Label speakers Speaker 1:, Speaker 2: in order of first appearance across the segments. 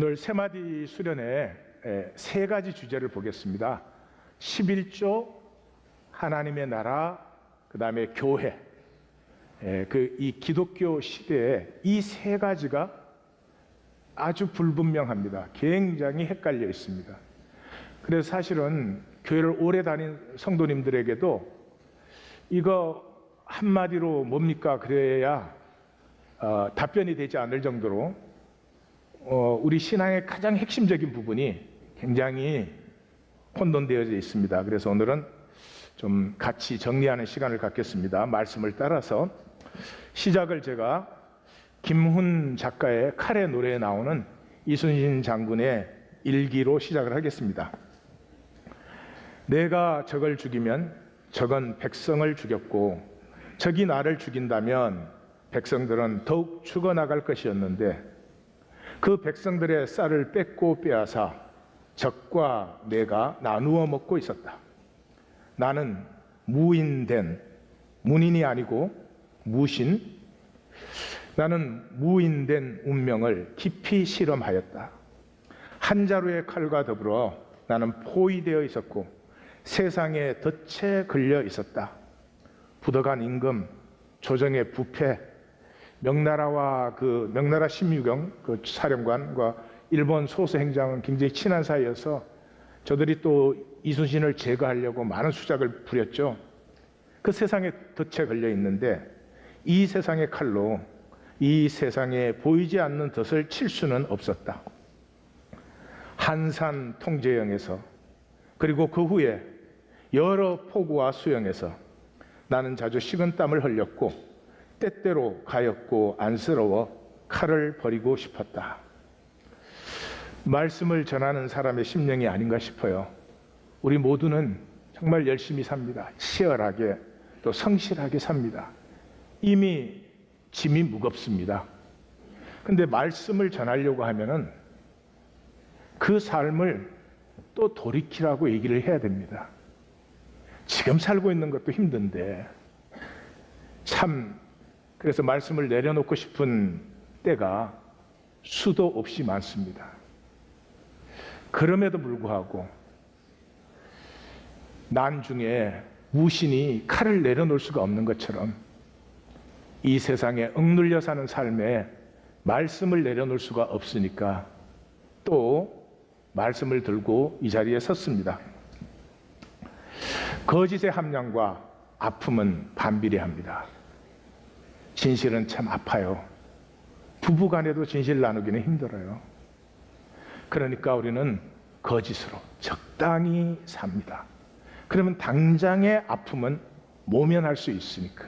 Speaker 1: 오늘 세마디 수련회 세 가지 주제를 보겠습니다. 11조, 하나님의 나라, 그 다음에 교회. 이 기독교 시대에 이 세 가지가 아주 불분명합니다. 굉장히 헷갈려 있습니다. 그래서 사실은 교회를 오래 다닌 성도님들에게도 이거 한마디로 뭡니까? 그래야 답변이 되지 않을 정도로 우리 신앙의 가장 핵심적인 부분이 굉장히 혼돈되어져 있습니다. 그래서 오늘은 좀 같이 정리하는 시간을 갖겠습니다. 말씀을 따라서 시작을 제가 김훈 작가의 칼의 노래에 나오는 이순신 장군의 일기로 시작을 하겠습니다. 내가 적을 죽이면 적은 백성을 죽였고 적이 나를 죽인다면 백성들은 더욱 죽어나갈 것이었는데 그 백성들의 쌀을 뺏고 빼앗아 적과 내가 나누어 먹고 있었다. 나는 무인된, 문인이 아니고 무신, 나는 무인된 운명을 깊이 실험하였다. 한 자루의 칼과 더불어 나는 포위되어 있었고 세상에 덫에 걸려 있었다. 부덕한 임금, 조정의 부패, 명나라와 명나라 심유경 사령관과 일본 소수 행장은 굉장히 친한 사이여서 저들이 또 이순신을 제거하려고 많은 수작을 부렸죠. 그 세상에 덫에 걸려 있는데 이 세상의 칼로 이 세상에 보이지 않는 덫을 칠 수는 없었다. 한산 통제영에서 그리고 그 후에 여러 포구와 수영에서 나는 자주 식은땀을 흘렸고 때때로 가엾고 안쓰러워 칼을 버리고 싶었다. 말씀을 전하는 사람의 심령이 아닌가 싶어요. 우리 모두는 정말 열심히 삽니다. 치열하게 또 성실하게 삽니다. 이미 짐이 무겁습니다. 근데 말씀을 전하려고 하면은 그 삶을 또 돌이키라고 얘기를 해야 됩니다. 지금 살고 있는 것도 힘든데 그래서 말씀을 내려놓고 싶은 때가 수도 없이 많습니다. 그럼에도 불구하고 난중에 무신이 칼을 내려놓을 수가 없는 것처럼 이 세상에 억눌려 사는 삶에 말씀을 내려놓을 수가 없으니까 또 말씀을 들고 이 자리에 섰습니다. 거짓의 함량과 아픔은 반비례합니다. 진실은 참 아파요. 부부간에도 진실 나누기는 힘들어요. 그러니까 우리는 거짓으로 적당히 삽니다. 그러면 당장의 아픔은 모면할 수 있으니까.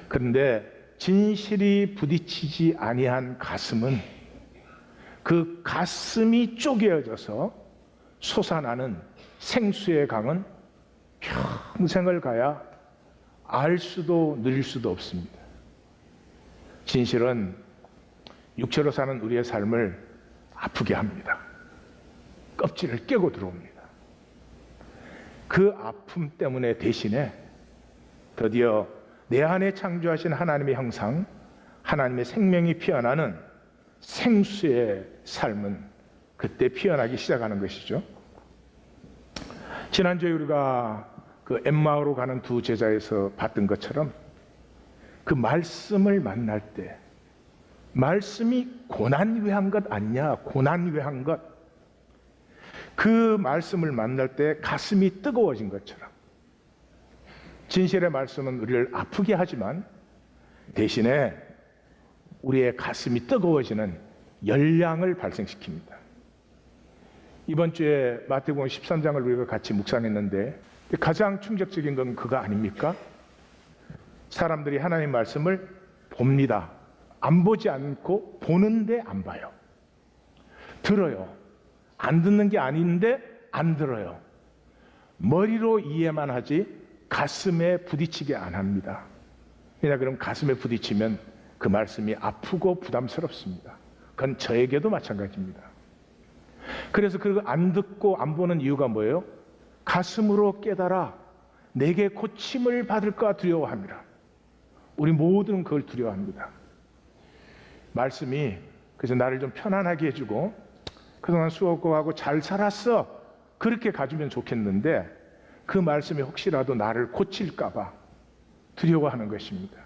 Speaker 1: 그런데 진실이 부딪히지 아니한 가슴은 그 가슴이 쪼개어져서 솟아나는 생수의 강은 평생을 가야 알 수도 누릴 수도 없습니다. 진실은 육체로 사는 우리의 삶을 아프게 합니다. 껍질을 깨고 들어옵니다. 그 아픔 때문에 대신에 드디어 내 안에 창조하신 하나님의 형상, 하나님의 생명이 피어나는 생수의 삶은 그때 피어나기 시작하는 것이죠. 지난주에 우리가 엠마오로 가는 두 제자에서 봤던 것처럼 그 말씀을 만날 때 말씀이 고난외한 것 아니냐, 고난외한 것. 그 말씀을 만날 때 가슴이 뜨거워진 것처럼 진실의 말씀은 우리를 아프게 하지만 대신에 우리의 가슴이 뜨거워지는 열량을 발생시킵니다. 이번 주에 마태복음 13장을 우리가 같이 묵상했는데 가장 충격적인 건 그거 아닙니까? 사람들이 하나님 말씀을 봅니다. 안 보지 않고 보는데 안 봐요. 들어요. 안 듣는 게 아닌데 안 들어요. 머리로 이해만 하지 가슴에 부딪히게 안 합니다. 왜냐 그럼 가슴에 부딪히면 그 말씀이 아프고 부담스럽습니다. 그건 저에게도 마찬가지입니다. 그래서 그거 안 듣고 안 보는 이유가 뭐예요? 가슴으로 깨달아 내게 고침을 받을까 두려워합니다. 우리 모두는 그걸 두려워합니다. 말씀이 그래서 나를 좀 편안하게 해주고 그동안 수고하고 잘 살았어. 그렇게 가주면 좋겠는데 그 말씀이 혹시라도 나를 고칠까 봐 두려워하는 것입니다.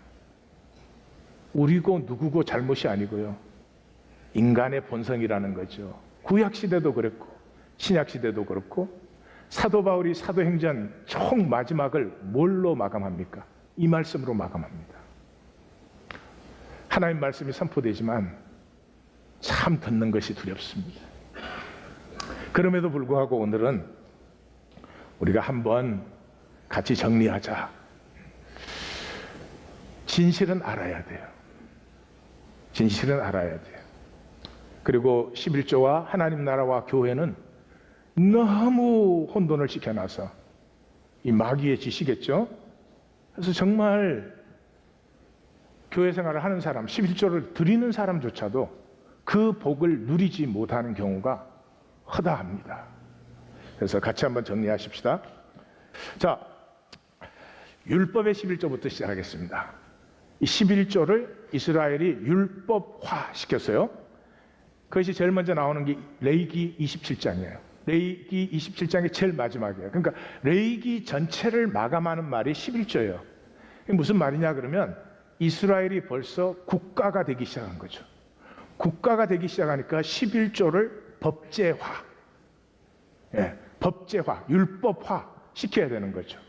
Speaker 1: 우리고 누구고 잘못이 아니고요. 인간의 본성이라는 거죠. 구약시대도 그랬고 신약시대도 그렇고 사도 바울이 사도행전 총 마지막을 뭘로 마감합니까? 이 말씀으로 마감합니다. 하나님 말씀이 선포되지만 참 듣는 것이 두렵습니다. 그럼에도 불구하고 오늘은 우리가 한번 같이 정리하자. 진실은 알아야 돼요. 진실은 알아야 돼요. 그리고 11조와 하나님 나라와 교회는 너무 혼돈을 시켜놔서 이 마귀의 짓이겠죠. 그래서 정말 교회 생활을 하는 사람, 11조를 드리는 사람조차도 그 복을 누리지 못하는 경우가 허다합니다. 그래서 같이 한번 정리하십시다. 자, 율법의 11조부터 시작하겠습니다. 이 11조를 이스라엘이 율법화 시켰어요. 그것이 제일 먼저 나오는 게 레위기 27장이에요. 레위기 27장이 제일 마지막이에요. 그러니까 레위기 전체를 마감하는 말이 11조예요. 이게 무슨 말이냐 그러면 이스라엘이 벌써 국가가 되기 시작한 거죠. 국가가 되기 시작하니까 11조를 법제화, 법제화, 율법화 시켜야 되는 거죠.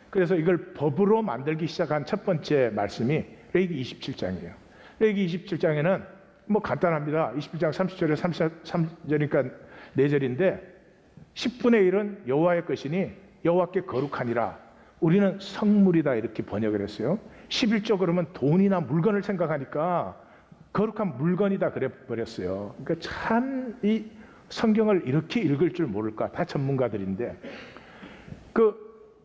Speaker 1: 그래서 이걸 법으로 만들기 시작한 첫 번째 말씀이 레위기 27장이에요. 레위기 27장에는 뭐 간단합니다. 27장 30절에 33절이니까 4절인데 10분의 1은 여호와의 것이니 여호와께 거룩하니라. 우리는 성물이다 이렇게 번역을 했어요. 11조 그러면 돈이나 물건을 생각하니까 거룩한 물건이다 그래 버렸어요. 그러니까 참 이 성경을 이렇게 읽을 줄 모를까? 다 전문가들인데 그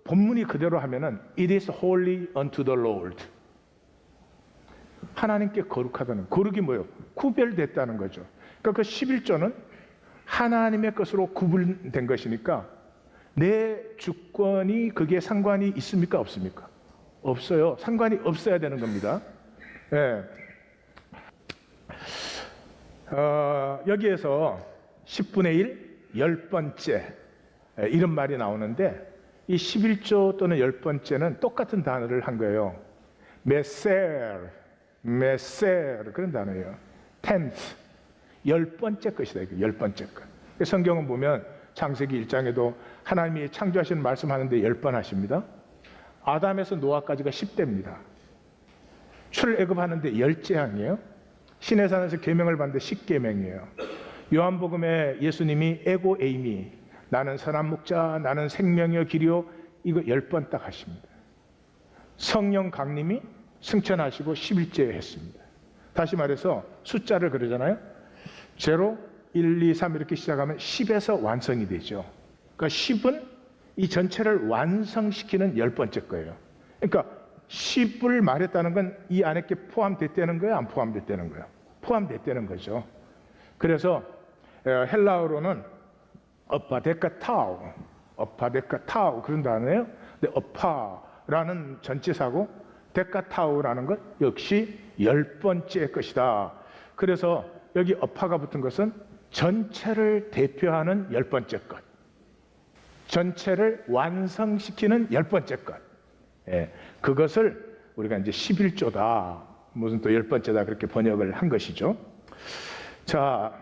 Speaker 1: 본문이 그대로 하면은 It is holy unto the Lord. 하나님께 거룩하다는, 거룩이 뭐예요? 구별됐다는 거죠. 그러니까 그 11조는 하나님의 것으로 구분된 것이니까 내 주권이 그게 상관이 있습니까? 없습니까? 없어요. 상관이 없어야 되는 겁니다. 여기에서 10분의 1, 10번째 이런 말이 나오는데 이 11조 또는 10번째는 똑같은 단어를 한 거예요. 메셀 그런 단어예요. tenth, 10번째 것이다. 이거 10번째 것. 성경은 보면 창세기 1장에도 하나님이 창조하시는 말씀하는데 10번 하십니다. 아담에서 노아까지가 10대입니다. 출애굽하는데 10재앙이에요. 시내산에서 계명을 받는데 10계명이에요. 요한복음에 예수님이 에고 에이미, 나는 선한 목자, 나는 생명이요 길이요, 이거 10번 딱 하십니다. 성령 강림이 승천하시고 11제 했습니다. 다시 말해서 숫자를 그러잖아요. 0, 1, 2, 3 이렇게 시작하면 10에서 완성이 되죠. 그러니까 10은 이 전체를 완성시키는 10번째 거예요. 그러니까 10을 말했다는 건 이 안에 게 포함됐다는 거예요? 안 포함됐다는 거예요? 포함됐다는 거죠. 그래서 헬라어로는 어파데카타우 그런 단어예요. 근데 어파라는 전치사고 데카타우라는 것 역시 10번째 것이다. 그래서 여기 어파가 붙은 것은 전체를 대표하는 10번째 것, 전체를 완성시키는 10번째 것. 그것을 우리가 이제 11조다, 무슨 또 10번째다 그렇게 번역을 한 것이죠. 자,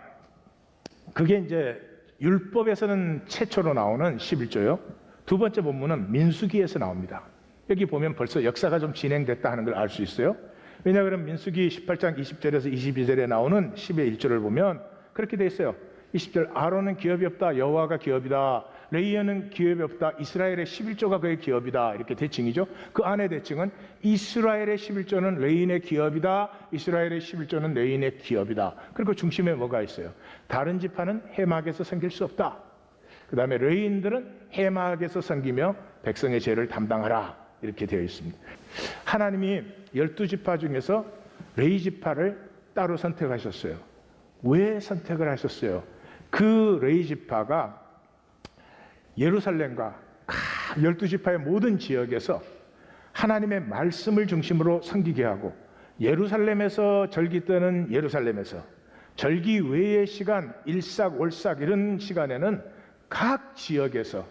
Speaker 1: 그게 이제 율법에서는 최초로 나오는 11조요. 두 번째 본문은 민수기에서 나옵니다. 여기 보면 벌써 역사가 좀 진행됐다 하는 걸 알 수 있어요. 왜냐하면 민수기 18장 20절에서 22절에 나오는 10의 1절을 보면 그렇게 돼 있어요. 20절, 아론은 기업이 없다, 여호와가 기업이다. 레위어는 기업이 없다, 이스라엘의 11조가 그의 기업이다. 이렇게 대칭이죠. 그 안에 대칭은 이스라엘의 11조는 레위인의 기업이다, 이스라엘의 11조는 레위인의 기업이다. 그리고 중심에 뭐가 있어요? 다른 지파는 해막에서 섬길 수 없다. 그 다음에 레위인들은 해막에서 섬기며 백성의 죄를 담당하라. 이렇게 되어 있습니다. 하나님이 12지파 중에서 레위 지파를 따로 선택하셨어요. 왜 선택을 하셨어요? 그 레위 지파가 예루살렘과 12지파의 모든 지역에서 하나님의 말씀을 중심으로 섬기게 하고, 예루살렘에서 절기 때는 예루살렘에서, 절기 외의 시간, 일삭, 월삭 이런 시간에는 각 지역에서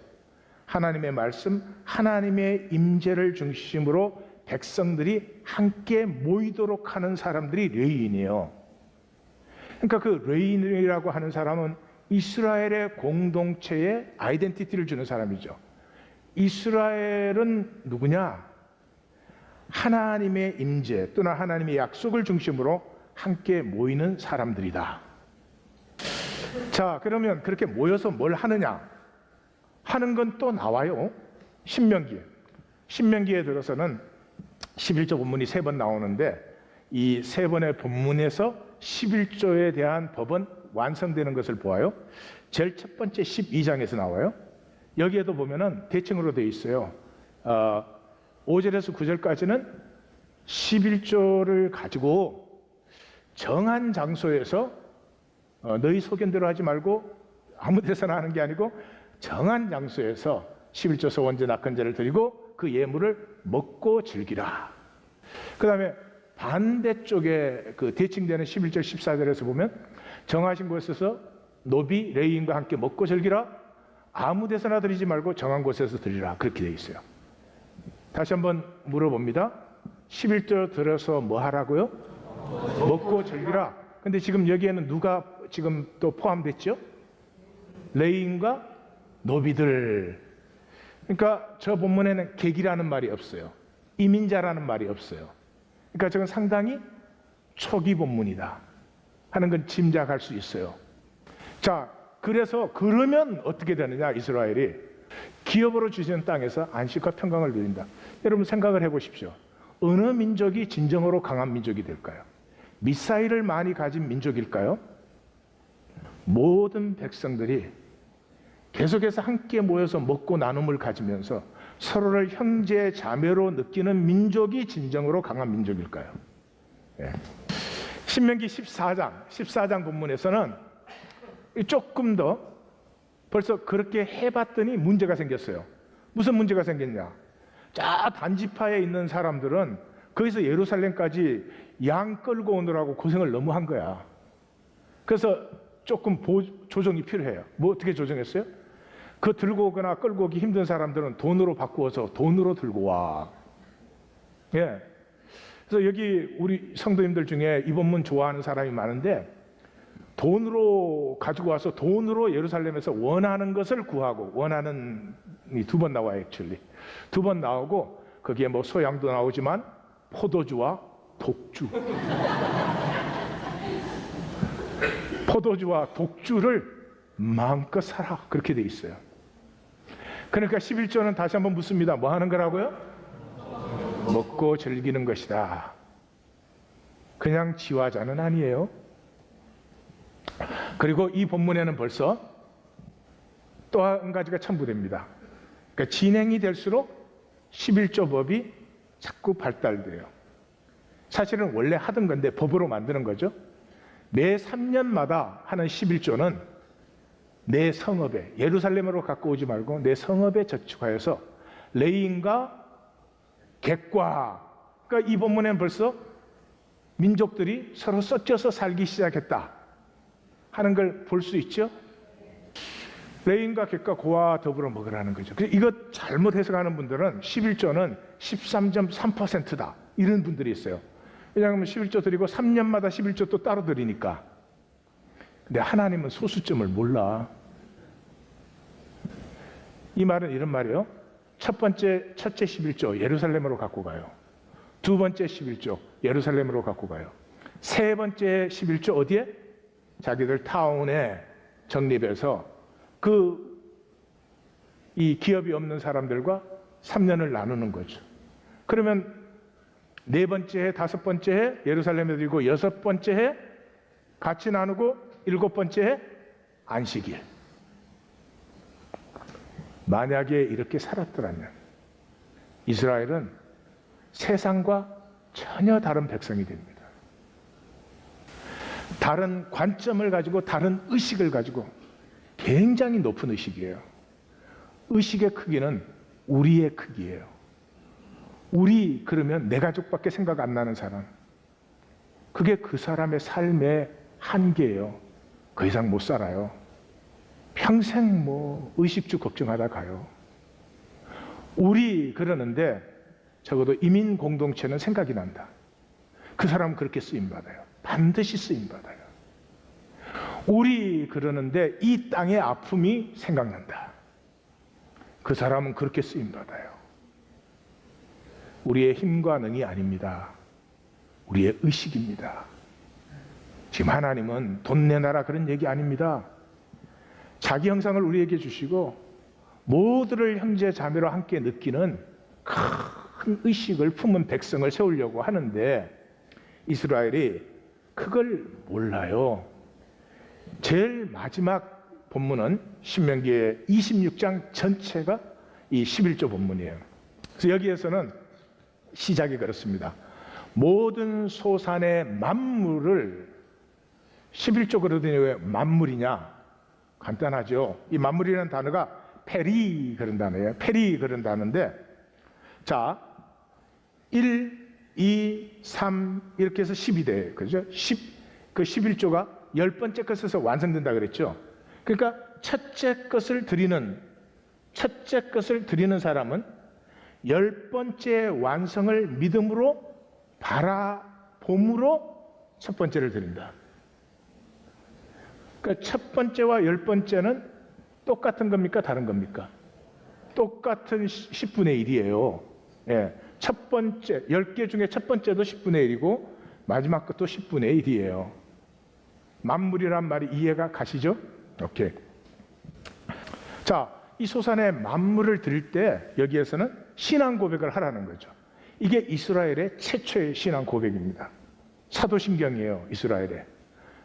Speaker 1: 하나님의 말씀, 하나님의 임재를 중심으로 백성들이 함께 모이도록 하는 사람들이 레위인이에요. 그러니까 그 레위인이라고 하는 사람은 이스라엘의 공동체의 아이덴티티를 주는 사람이죠. 이스라엘은 누구냐? 하나님의 임재 또는 하나님의 약속을 중심으로 함께 모이는 사람들이다. 자, 그러면 그렇게 모여서 뭘 하느냐? 하는 건 또 나와요. 신명기에 들어서는 11조 본문이 3번 나오는데 이 3번의 본문에서 11조에 대한 법은 완성되는 것을 보아요. 제일 첫 번째 12장에서 나와요. 여기에도 보면은 대칭으로 되어 있어요. 5절에서 9절까지는 11조를 가지고 정한 장소에서 너희 소견대로 하지 말고 아무 데서나 하는 게 아니고 정한 장소에서 11조 소원제 낙헌제를 드리고 그 예물을 먹고 즐기라. 그 다음에 반대쪽에 그 대칭되는 11절 14절에서 보면 정하신 곳에서 노비 레위인과 함께 먹고 즐기라. 아무 데서나 드리지 말고 정한 곳에서 드리라. 그렇게 되어 있어요. 다시 한번 물어봅니다. 11조 들어서 뭐 하라고요? 먹고 즐기라. 근데 지금 여기에는 누가 지금 또 포함됐죠? 레위인과 노비들. 그러니까 저 본문에는 객이라는 말이 없어요. 이민자라는 말이 없어요. 그러니까 저건 상당히 초기 본문이다 하는 건 짐작할 수 있어요. 자, 그래서 그러면 어떻게 되느냐? 이스라엘이 기업으로 주시는 땅에서 안식과 평강을 누린다. 여러분 생각을 해보십시오. 어느 민족이 진정으로 강한 민족이 될까요? 미사일을 많이 가진 민족일까요? 모든 백성들이 계속해서 함께 모여서 먹고 나눔을 가지면서 서로를 형제 자매로 느끼는 민족이 진정으로 강한 민족일까요? 예. 신명기 14장 본문에서는 조금 더 벌써 그렇게 해봤더니 문제가 생겼어요. 무슨 문제가 생겼냐? 자, 단지파에 있는 사람들은 거기서 예루살렘까지 양 끌고 오느라고 고생을 너무 한 거야. 그래서 조금 조정이 필요해요. 뭐 어떻게 조정했어요? 그 들고 오거나 끌고 오기 힘든 사람들은 돈으로 바꾸어서 돈으로 들고 와. 예. 그래서 여기 우리 성도님들 중에 이 본문 좋아하는 사람이 많은데 돈으로 가지고 와서 돈으로 예루살렘에서 원하는 것을 구하고, 원하는 이 2번 나와요. 액츄얼리 2번 나오고 거기에 뭐 소양도 나오지만 포도주와 독주 포도주와 독주를 마음껏 사라. 그렇게 돼 있어요. 그러니까 11조는 다시 한번 묻습니다. 뭐 하는 거라고요? 먹고 즐기는 것이다. 그냥 지화자는 아니에요. 그리고 이 본문에는 벌써 또 한 가지가 첨부됩니다. 그러니까 진행이 될수록 11조 법이 자꾸 발달돼요. 사실은 원래 하던 건데 법으로 만드는 거죠. 매 3년마다 하는 11조는 내 성읍에, 예루살렘으로 갖고 오지 말고 내 성읍에 저축하여서 레위인과 객과, 그러니까 이 본문에는 벌써 민족들이 서로 섞여서 살기 시작했다 하는 걸 볼 수 있죠. 레위인과 객과 고와 더불어 먹으라는 거죠. 이거 잘못 해석하는 분들은 11조는 13.3%다 이런 분들이 있어요. 왜냐하면 11조 드리고 3년마다 11조 또 따로 드리니까. 근데 하나님은 소수점을 몰라. 이 말은 이런 말이에요. 첫째 11조 예루살렘으로 갖고 가요. 2번째 11조 예루살렘으로 갖고 가요. 3번째 11조 어디에? 자기들 타운에 정립해서 이 기업이 없는 사람들과 3년을 나누는 거죠. 그러면 4번째 해, 5번째 해 예루살렘에 드리고 6번째 해 같이 나누고 7번째 해 안식일. 만약에 이렇게 살았더라면 이스라엘은 세상과 전혀 다른 백성이 됩니다. 다른 관점을 가지고 다른 의식을 가지고 굉장히 높은 의식이에요. 의식의 크기는 우리의 크기예요. 우리 그러면 내 가족밖에 생각 안 나는 사람. 그게 그 사람의 삶의 한계예요. 그 이상 못 살아요. 평생 의식주 걱정하다 가요. 우리 그러는데 적어도 이민 공동체는 생각이 난다. 그 사람은 그렇게 쓰임받아요. 반드시 쓰임받아요. 우리 그러는데 이 땅의 아픔이 생각난다. 그 사람은 그렇게 쓰임받아요. 우리의 힘과 능이 아닙니다. 우리의 의식입니다. 지금 하나님은 돈 내놔라 그런 얘기 아닙니다. 자기 형상을 우리에게 주시고 모두를 형제 자매로 함께 느끼는 큰 의식을 품은 백성을 세우려고 하는데 이스라엘이 그걸 몰라요. 제일 마지막 본문은 신명기의 26장 전체가 이 11조 본문이에요. 그래서 여기에서는 시작이 그렇습니다. 모든 소산의 만물을 11조 그러더니 왜 만물이냐? 간단하죠. 이 만물이라는 단어가 페리 그런 단어예요. 페리 그런 단어인데 자 1, 2, 3 이렇게 해서 10이 돼요. 그죠? 10, 그 11조가 10번째 것에서 완성된다 그랬죠. 그러니까 첫째 것을 드리는 사람은 10번째 완성을 믿음으로 바라봄으로 첫 번째를 드린다. 그러니까 첫 번째와 10번째는 똑같은 겁니까? 다른 겁니까? 똑같은 10분의 1이에요. 예. 첫 번째, 10개 중에 첫 번째도 10분의 1이고 마지막 것도 10분의 1이에요. 만물이란 말이 이해가 가시죠? 오케이. 자, 이 소산의 만물을 드릴 때 여기에서는 신앙 고백을 하라는 거죠. 이게 이스라엘의 최초의 신앙 고백입니다. 사도신경이에요, 이스라엘의.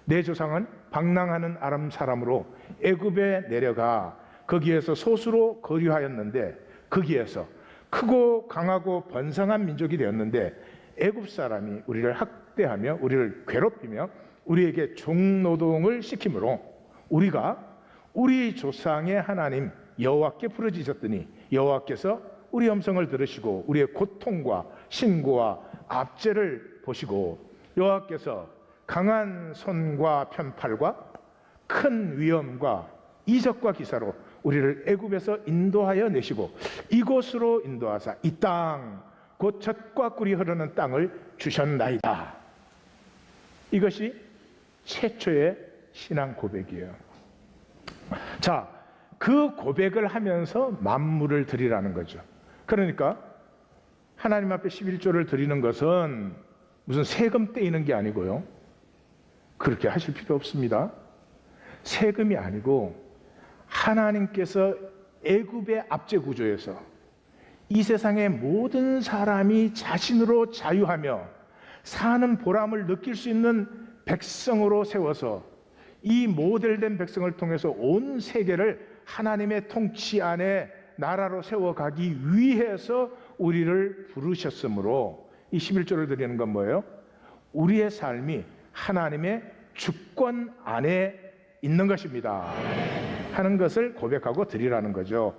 Speaker 1: 내 조상은 방랑하는 아람 사람으로 애굽에 내려가 거기에서 소수로 거류하였는데 거기에서 크고 강하고 번성한 민족이 되었는데 애굽 사람이 우리를 학대하며 우리를 괴롭히며 우리에게 종노동을 시키므로 우리가 우리 조상의 하나님 여호와께 부르짖었더니 여호와께서 우리 음성을 들으시고 우리의 고통과 신고와 압제를 보시고 여호와께서 강한 손과 편팔과 큰 위엄과 이적과 기사로 우리를 애굽에서 인도하여 내시고 이곳으로 인도하사 이 땅 곧 젖과 꿀이 흐르는 땅을 주셨나이다. 이것이 최초의 신앙 고백이에요. 자, 그 고백을 하면서 만물을 드리라는 거죠. 그러니까 하나님 앞에 11조를 드리는 것은 무슨 세금 떼이는 게 아니고요. 그렇게 하실 필요 없습니다. 세금이 아니고 하나님께서 애굽의 압제 구조에서 이 세상의 모든 사람이 자신으로 자유하며 사는 보람을 느낄 수 있는 백성으로 세워서 이 모델된 백성을 통해서 온 세계를 하나님의 통치 안에 나라로 세워가기 위해서 우리를 부르셨으므로 이 11조를 드리는 건 뭐예요? 우리의 삶이 하나님의 주권 안에 있는 것입니다 하는 것을 고백하고 드리라는 거죠.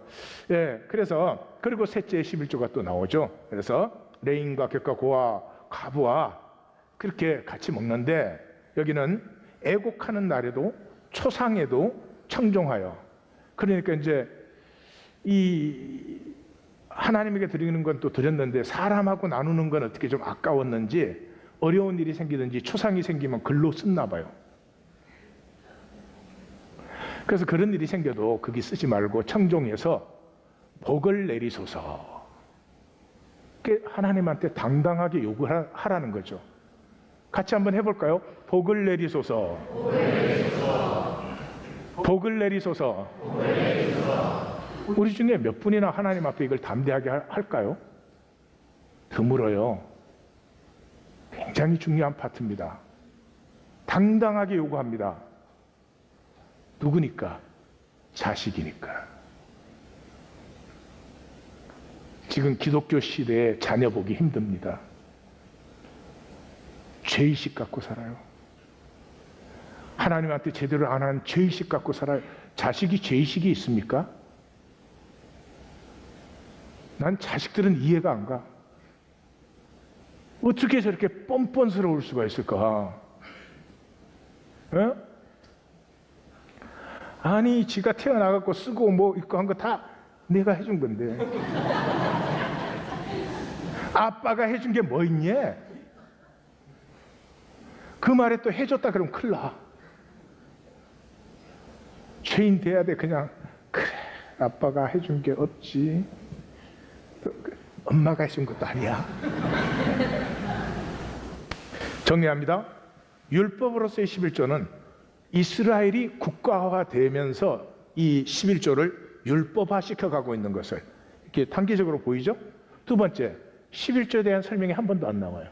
Speaker 1: 예, 그래서 그리고 셋째 11조가 또 나오죠. 그래서 레인과 객과 고와 가부와 그렇게 같이 먹는데 여기는 애곡하는 날에도 초상에도 청종하여, 그러니까 이제 이 하나님에게 드리는 건 또 드렸는데 사람하고 나누는 건 어떻게 좀 아까웠는지 어려운 일이 생기든지 초상이 생기면 글로 썼나 봐요. 그래서 그런 일이 생겨도 거기 쓰지 말고 청종해서 복을 내리소서. 하나님한테 당당하게 요구하라는 거죠. 같이 한번 해볼까요? 복을 내리소서. 복을 내리소서. 우리 중에 몇 분이나 하나님 앞에 이걸 담대하게 할까요? 드물어요. 굉장히 중요한 파트입니다. 당당하게 요구합니다. 누구니까? 자식이니까. 지금 기독교 시대에 자녀 보기 힘듭니다. 죄의식 갖고 살아요. 하나님한테 제대로 안 하는 죄의식 갖고 살아요. 자식이 죄의식이 있습니까? 난 자식들은 이해가 안 가. 어떻게 저렇게 뻔뻔스러울 수가 있을까? 어? 아니 지가 태어나갖고 쓰고 뭐 있고 한 거 다 내가 해준 건데 아빠가 해준 게 뭐 있니? 그 말에 또 해줬다 그러면 큰일 나. 죄인 돼야 돼. 그냥 그래 아빠가 해준 게 없지, 엄마가 해준 것도 아니야. 정리합니다. 율법으로서의 11조는 이스라엘이 국가화되면서 이 11조를 율법화 시켜가고 있는 것을 이렇게 단기적으로 보이죠. 두 번째, 11조에 대한 설명이 한 번도 안 나와요.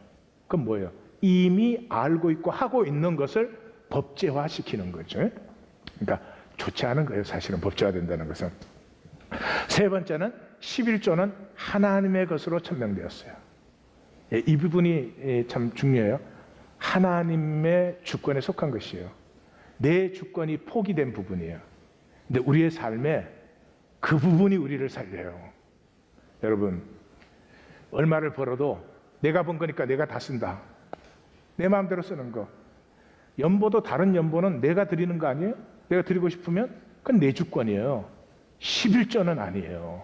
Speaker 1: 그건 뭐예요? 이미 알고 있고 하고 있는 것을 법제화 시키는 거죠. 그러니까 좋지 않은 거예요. 사실은 법제화 된다는 것은. 세 번째는 11조는 하나님의 것으로 천명되었어요. 이 부분이 참 중요해요. 하나님의 주권에 속한 것이에요. 내 주권이 포기된 부분이에요. 근데 우리의 삶에 그 부분이 우리를 살려요. 여러분, 얼마를 벌어도 내가 번 거니까 내가 다 쓴다. 내 마음대로 쓰는 거. 연보도 다른 연보는 내가 드리는 거 아니에요? 내가 드리고 싶으면 그건 내 주권이에요. 11조는 아니에요.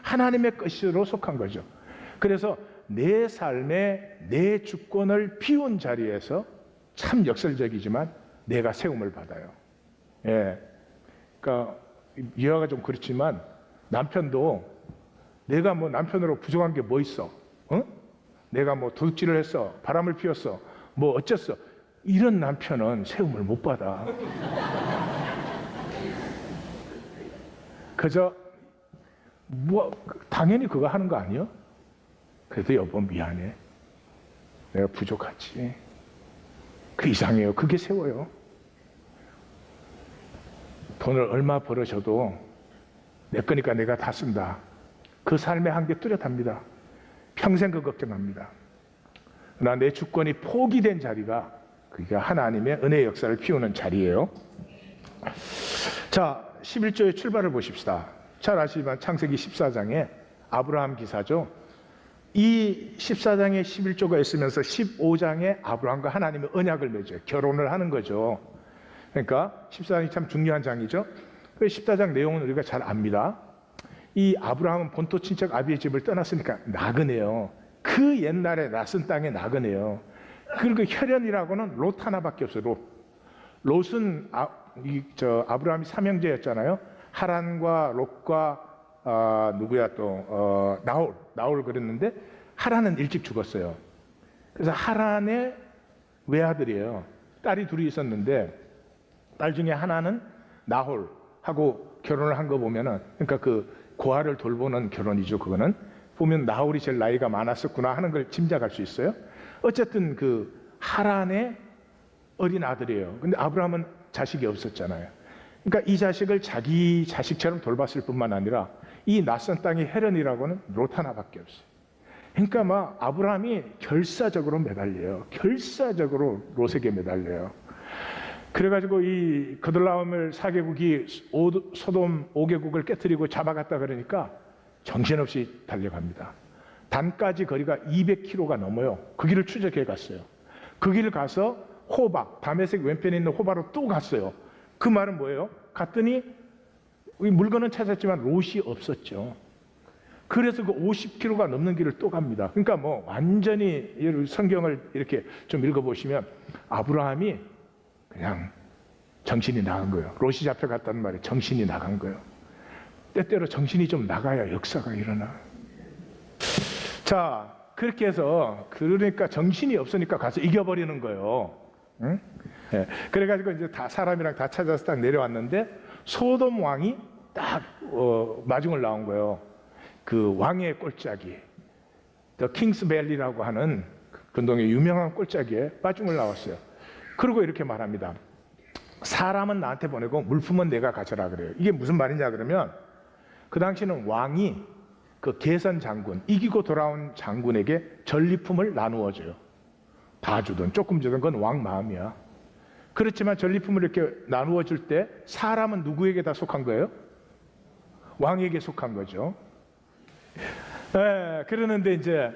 Speaker 1: 하나님의 것으로 속한 거죠. 그래서 내 삶에 내 주권을 비운 자리에서 참 역설적이지만 내가 세움을 받아요. 예. 그러니까 이해가 좀 그렇지만 남편도 내가 뭐 남편으로 부족한 게 뭐 있어? 어? 내가 뭐 도둑질을 했어, 바람을 피웠어, 뭐 어쨌어? 이런 남편은 세움을 못 받아. 그저 뭐 당연히 그거 하는 거 아니야? 그래도 여보 미안해. 내가 부족하지. 그 이상해요. 그게 세워요. 돈을 얼마 벌어셔도 내 거니까 내가 다 쓴다. 그 삶의 한계 뚜렷합니다. 평생 그 걱정합니다. 그러나 내 주권이 포기된 자리가 그게 하나님의 은혜의 역사를 피우는 자리예요. 자, 11조의 출발을 보십시다. 잘 아시지만 창세기 14장에 아브라함 기사죠. 이 14장에 11조가 있으면서 15장에 아브라함과 하나님의 언약을 맺어요. 결혼을 하는 거죠. 그러니까 14장이 참 중요한 장이죠. 그 14장 내용은 우리가 잘 압니다. 이 아브라함은 본토 친척 아비의 집을 떠났으니까 나그네요. 그 옛날에 낯선 땅에 나그네요. 그리고 혈연이라고는 롯 하나밖에 없어요. 롯은 아브라함이 삼형제였잖아요. 하란과 롯과 누구야 또 나홀 그랬는데 하란은 일찍 죽었어요. 그래서 하란의 외아들이에요. 딸이 둘이 있었는데 딸 중에 하나는 나홀하고 결혼을 한 거 보면은 그러니까 그 고아를 돌보는 결혼이죠. 그거는 보면 나홀이 제일 나이가 많았었구나 하는 걸 짐작할 수 있어요. 어쨌든 그 하란의 어린 아들이에요. 근데 아브라함은 자식이 없었잖아요. 그러니까 이 자식을 자기 자식처럼 돌봤을 뿐만 아니라 이 낯선 땅의 헬연이라고는 롯 하나밖에 없어요. 그러니까 막 아브라함이 결사적으로 매달려요. 결사적으로 롯에게 매달려요. 그래가지고 이 그들라오멜 4개국이 소돔 5개국을 깨뜨리고 잡아갔다 그러니까 정신없이 달려갑니다. 단까지 거리가 200km가 넘어요. 그 길을 추적해 갔어요. 그 길을 가서 호바, 다메섹 왼편에 있는 호바로 또 갔어요. 그 말은 뭐예요? 갔더니 물건은 찾았지만 롯이 없었죠. 그래서 그 50km가 넘는 길을 또 갑니다. 그러니까 뭐 완전히 성경을 이렇게 좀 읽어보시면 아브라함이 그냥 정신이 나간 거예요. 롯이 잡혀갔다는 말에 정신이 나간 거예요. 때때로 정신이 좀 나가야 역사가 일어나. 자, 그렇게 해서 그러니까 정신이 없으니까 가서 이겨버리는 거예요. 응? 네. 그래가지고 이제 다 사람이랑 다 찾아서 딱 내려왔는데 소돔 왕이 딱 마중을 나온 거예요. 그 왕의 꼴짜기, The King's Valley라고 하는 근동의 유명한 꼴짜기에 마중을 나왔어요. 그리고 이렇게 말합니다. 사람은 나한테 보내고 물품은 내가 가져라 그래요. 이게 무슨 말이냐 그러면 그 당시는 왕이 그 개선 장군, 이기고 돌아온 장군에게 전리품을 나누어 줘요. 다 주든 조금 주든 그건 왕 마음이야. 그렇지만 전리품을 이렇게 나누어 줄 때 사람은 누구에게 다 속한 거예요? 왕에게 속한 거죠. 그러는데 이제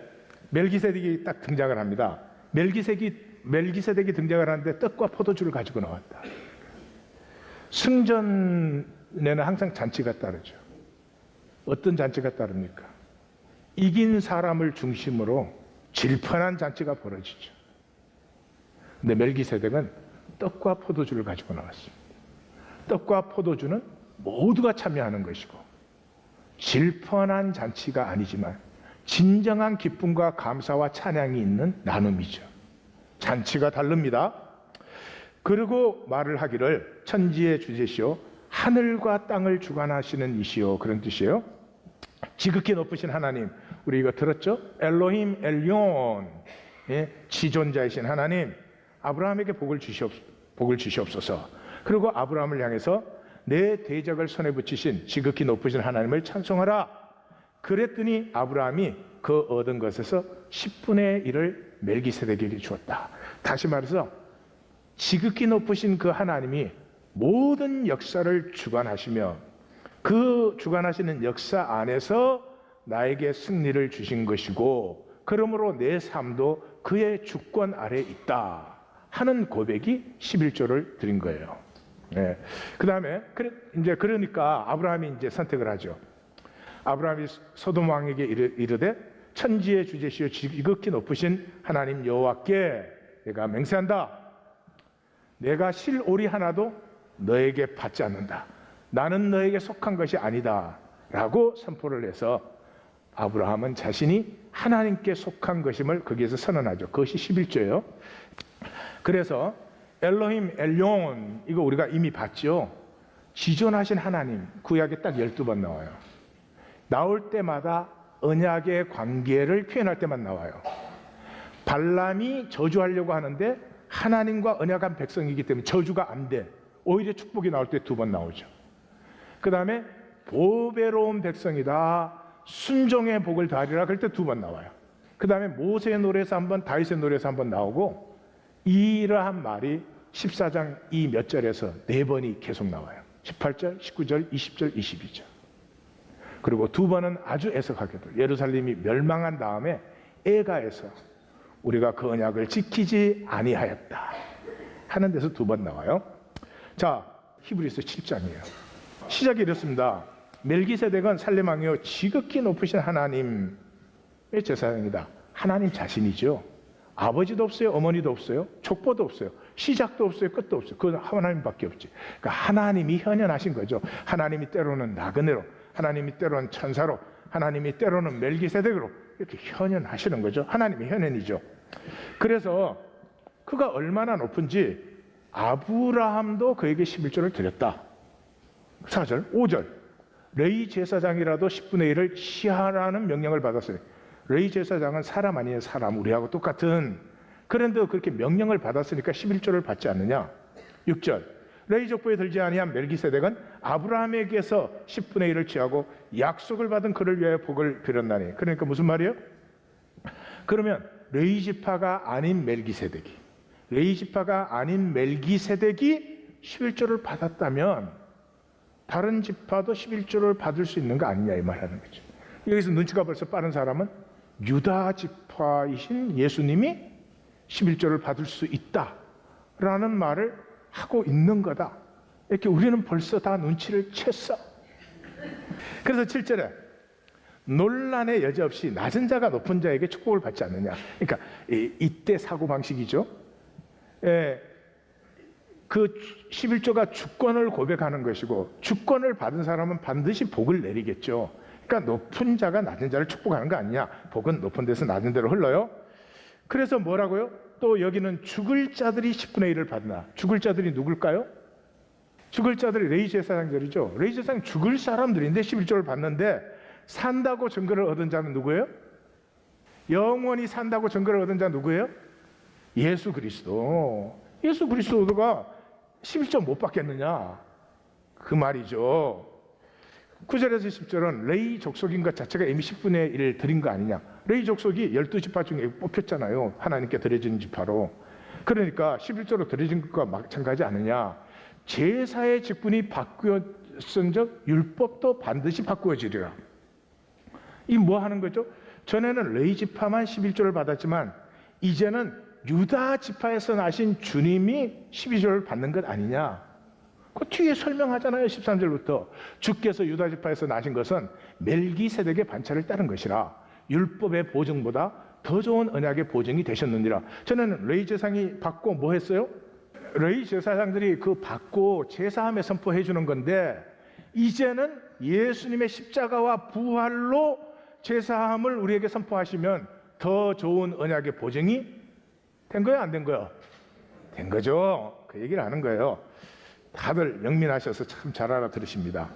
Speaker 1: 멜기세덱이 딱 등장을 합니다. 멜기세덱이 멜기세덱이 등장을 하는데 떡과 포도주를 가지고 나왔다. 승전에는 항상 잔치가 따르죠. 어떤 잔치가 따릅니까? 이긴 사람을 중심으로 질펀한 잔치가 벌어지죠. 근데 멜기세덱은 떡과 포도주를 가지고 나왔습니다. 떡과 포도주는 모두가 참여하는 것이고 질펀한 잔치가 아니지만 진정한 기쁨과 감사와 찬양이 있는 나눔이죠. 잔치가 다릅니다. 그리고 말을 하기를 천지의 주제시오 하늘과 땅을 주관하시는 이시오, 그런 뜻이에요. 지극히 높으신 하나님, 우리 이거 들었죠? 엘로힘 엘yon, 지존자이신 하나님, 아브라함에게 복을 주시옵소서. 그리고 아브라함을 향해서 내 대적을 손에 붙이신 지극히 높으신 하나님을 찬송하라. 그랬더니 아브라함이 그 얻은 것에서 10분의 1을 멜기세덱에게 주었다. 다시 말해서 지극히 높으신 그 하나님이 모든 역사를 주관하시며 그 주관하시는 역사 안에서 나에게 승리를 주신 것이고 그러므로 내 삶도 그의 주권 아래 있다 하는 고백이 11조를 드린 거예요. 네. 그 다음에 그러니까 아브라함이 이제 선택을 하죠. 아브라함이 소돔 왕에게 이르되 천지의 주제시여 지극히 높으신 하나님 여호와께 내가 맹세한다. 내가 실오리 하나도 너에게 받지 않는다. 나는 너에게 속한 것이 아니다 라고 선포를 해서 아브라함은 자신이 하나님께 속한 것임을 거기에서 선언하죠. 그것이 11조예요. 그래서 엘로힘 엘yon 이거 우리가 이미 봤죠. 지존하신 하나님, 구약에 딱 12번 나와요. 나올 때마다 언약의 관계를 표현할 때만 나와요. 발람이 저주하려고 하는데 하나님과 언약한 백성이기 때문에 저주가 안 돼. 오히려 축복이 나올 때 2번 나오죠. 그 다음에 보배로운 백성이다, 순종의 복을 다하리라, 그럴 때 2번 나와요. 그 다음에 모세의 노래에서 한번, 다윗의 노래에서 한번 나오고 이러한 말이 14장 이 몇 절에서 4번이 계속 나와요. 18절, 19절, 20절, 22절. 그리고 2번은 아주 애석하게도 예루살렘이 멸망한 다음에 애가에서 우리가 그 언약을 지키지 아니하였다 하는 데서 2번 나와요. 자, 히브리서 7장이에요. 시작이 이렇습니다. 멜기세덱은 살렘 왕이요 지극히 높으신 하나님의 제사장이다. 하나님 자신이죠. 아버지도 없어요, 어머니도 없어요, 족보도 없어요, 시작도 없어요, 끝도 없어요. 그건 하나님밖에 없지. 그러니까 하나님이 현현하신 거죠. 하나님이 때로는 나그네로, 하나님이 때로는 천사로, 하나님이 때로는 멜기세덱으로 이렇게 현현하시는 거죠. 하나님이 현현이죠. 그래서 그가 얼마나 높은지 아브라함도 그에게 11조를 드렸다. 4절, 5절. 레위 제사장이라도 10분의 1을 시하라는 명령을 받았어요. 레위 제사장은 사람 아니에요, 사람. 우리하고 똑같은. 그런데 그렇게 명령을 받았으니까 11조를 받지 않느냐. 6절. 레위 족보에 들지 아니한 멜기세덱은 아브라함에게서 10분의 1을 취하고 약속을 받은 그를 위하여 복을 빌었나니. 그러니까 무슨 말이에요? 그러면 레위 지파가 아닌 멜기세덱이 11조를 받았다면 다른 지파도 11조를 받을 수 있는 거 아니냐 이 말하는 거죠. 여기서 눈치가 벌써 빠른 사람은 유다 지파이신 예수님이 11조를 받을 수 있다라는 말을 하고 있는 거다. 이렇게 우리는 벌써 다 눈치를 챘어. 그래서 7절에 논란의 여지 없이 낮은 자가 높은 자에게 축복을 받지 않느냐. 그러니까 이때 사고방식이죠. 그 11조가 주권을 고백하는 것이고 주권을 받은 사람은 반드시 복을 내리겠죠. 그러니까 높은 자가 낮은 자를 축복하는 거 아니냐. 복은 높은 데서 낮은 데로 흘러요. 그래서 뭐라고요? 또 여기는 죽을 자들이 10분의 1을 받나. 죽을 자들이 누굴까요? 죽을 자들이 레위 제사장들이죠. 레위 제사장 죽을 사람들인데 11조를 받는데 산다고 증거를 얻은 자는 누구예요? 영원히 산다고 증거를 얻은 자는 누구예요? 예수 그리스도. 예수 그리스도가 11조 못 받겠느냐 그 말이죠. 9절에서 10절은 레위 족속인 것 자체가 이미 10분의 1을 드린 거 아니냐. 레위 족속이 12지파 중에 뽑혔잖아요. 하나님께 드려진 지파로. 그러니까 11조로 드려진 것과 마찬가지 아니냐. 제사의 직분이 바꾸었은 적 율법도 반드시 바꾸어지리라. 이 뭐 하는 거죠? 전에는 레위 지파만 11조를 받았지만 이제는 유다 지파에서 나신 주님이 12조를 받는 것 아니냐? 그 뒤에 설명하잖아요. 13절부터 주께서 유다 지파에서 나신 것은 멜기세덱의 반차를 따른 것이라 율법의 보증보다 더 좋은 언약의 보증이 되셨느니라. 저는 레위 제사장이 받고 뭐 했어요? 레위 제사장들이 그 받고 제사함에 선포해 주는 건데, 이제는 예수님의 십자가와 부활로 제사함을 우리에게 선포하시면 더 좋은 언약의 보증이 된 거예요, 안 된 거예요? 된 거죠. 그 얘기를 하는 거예요. 다들 영민하셔서 참 잘 알아들으십니다.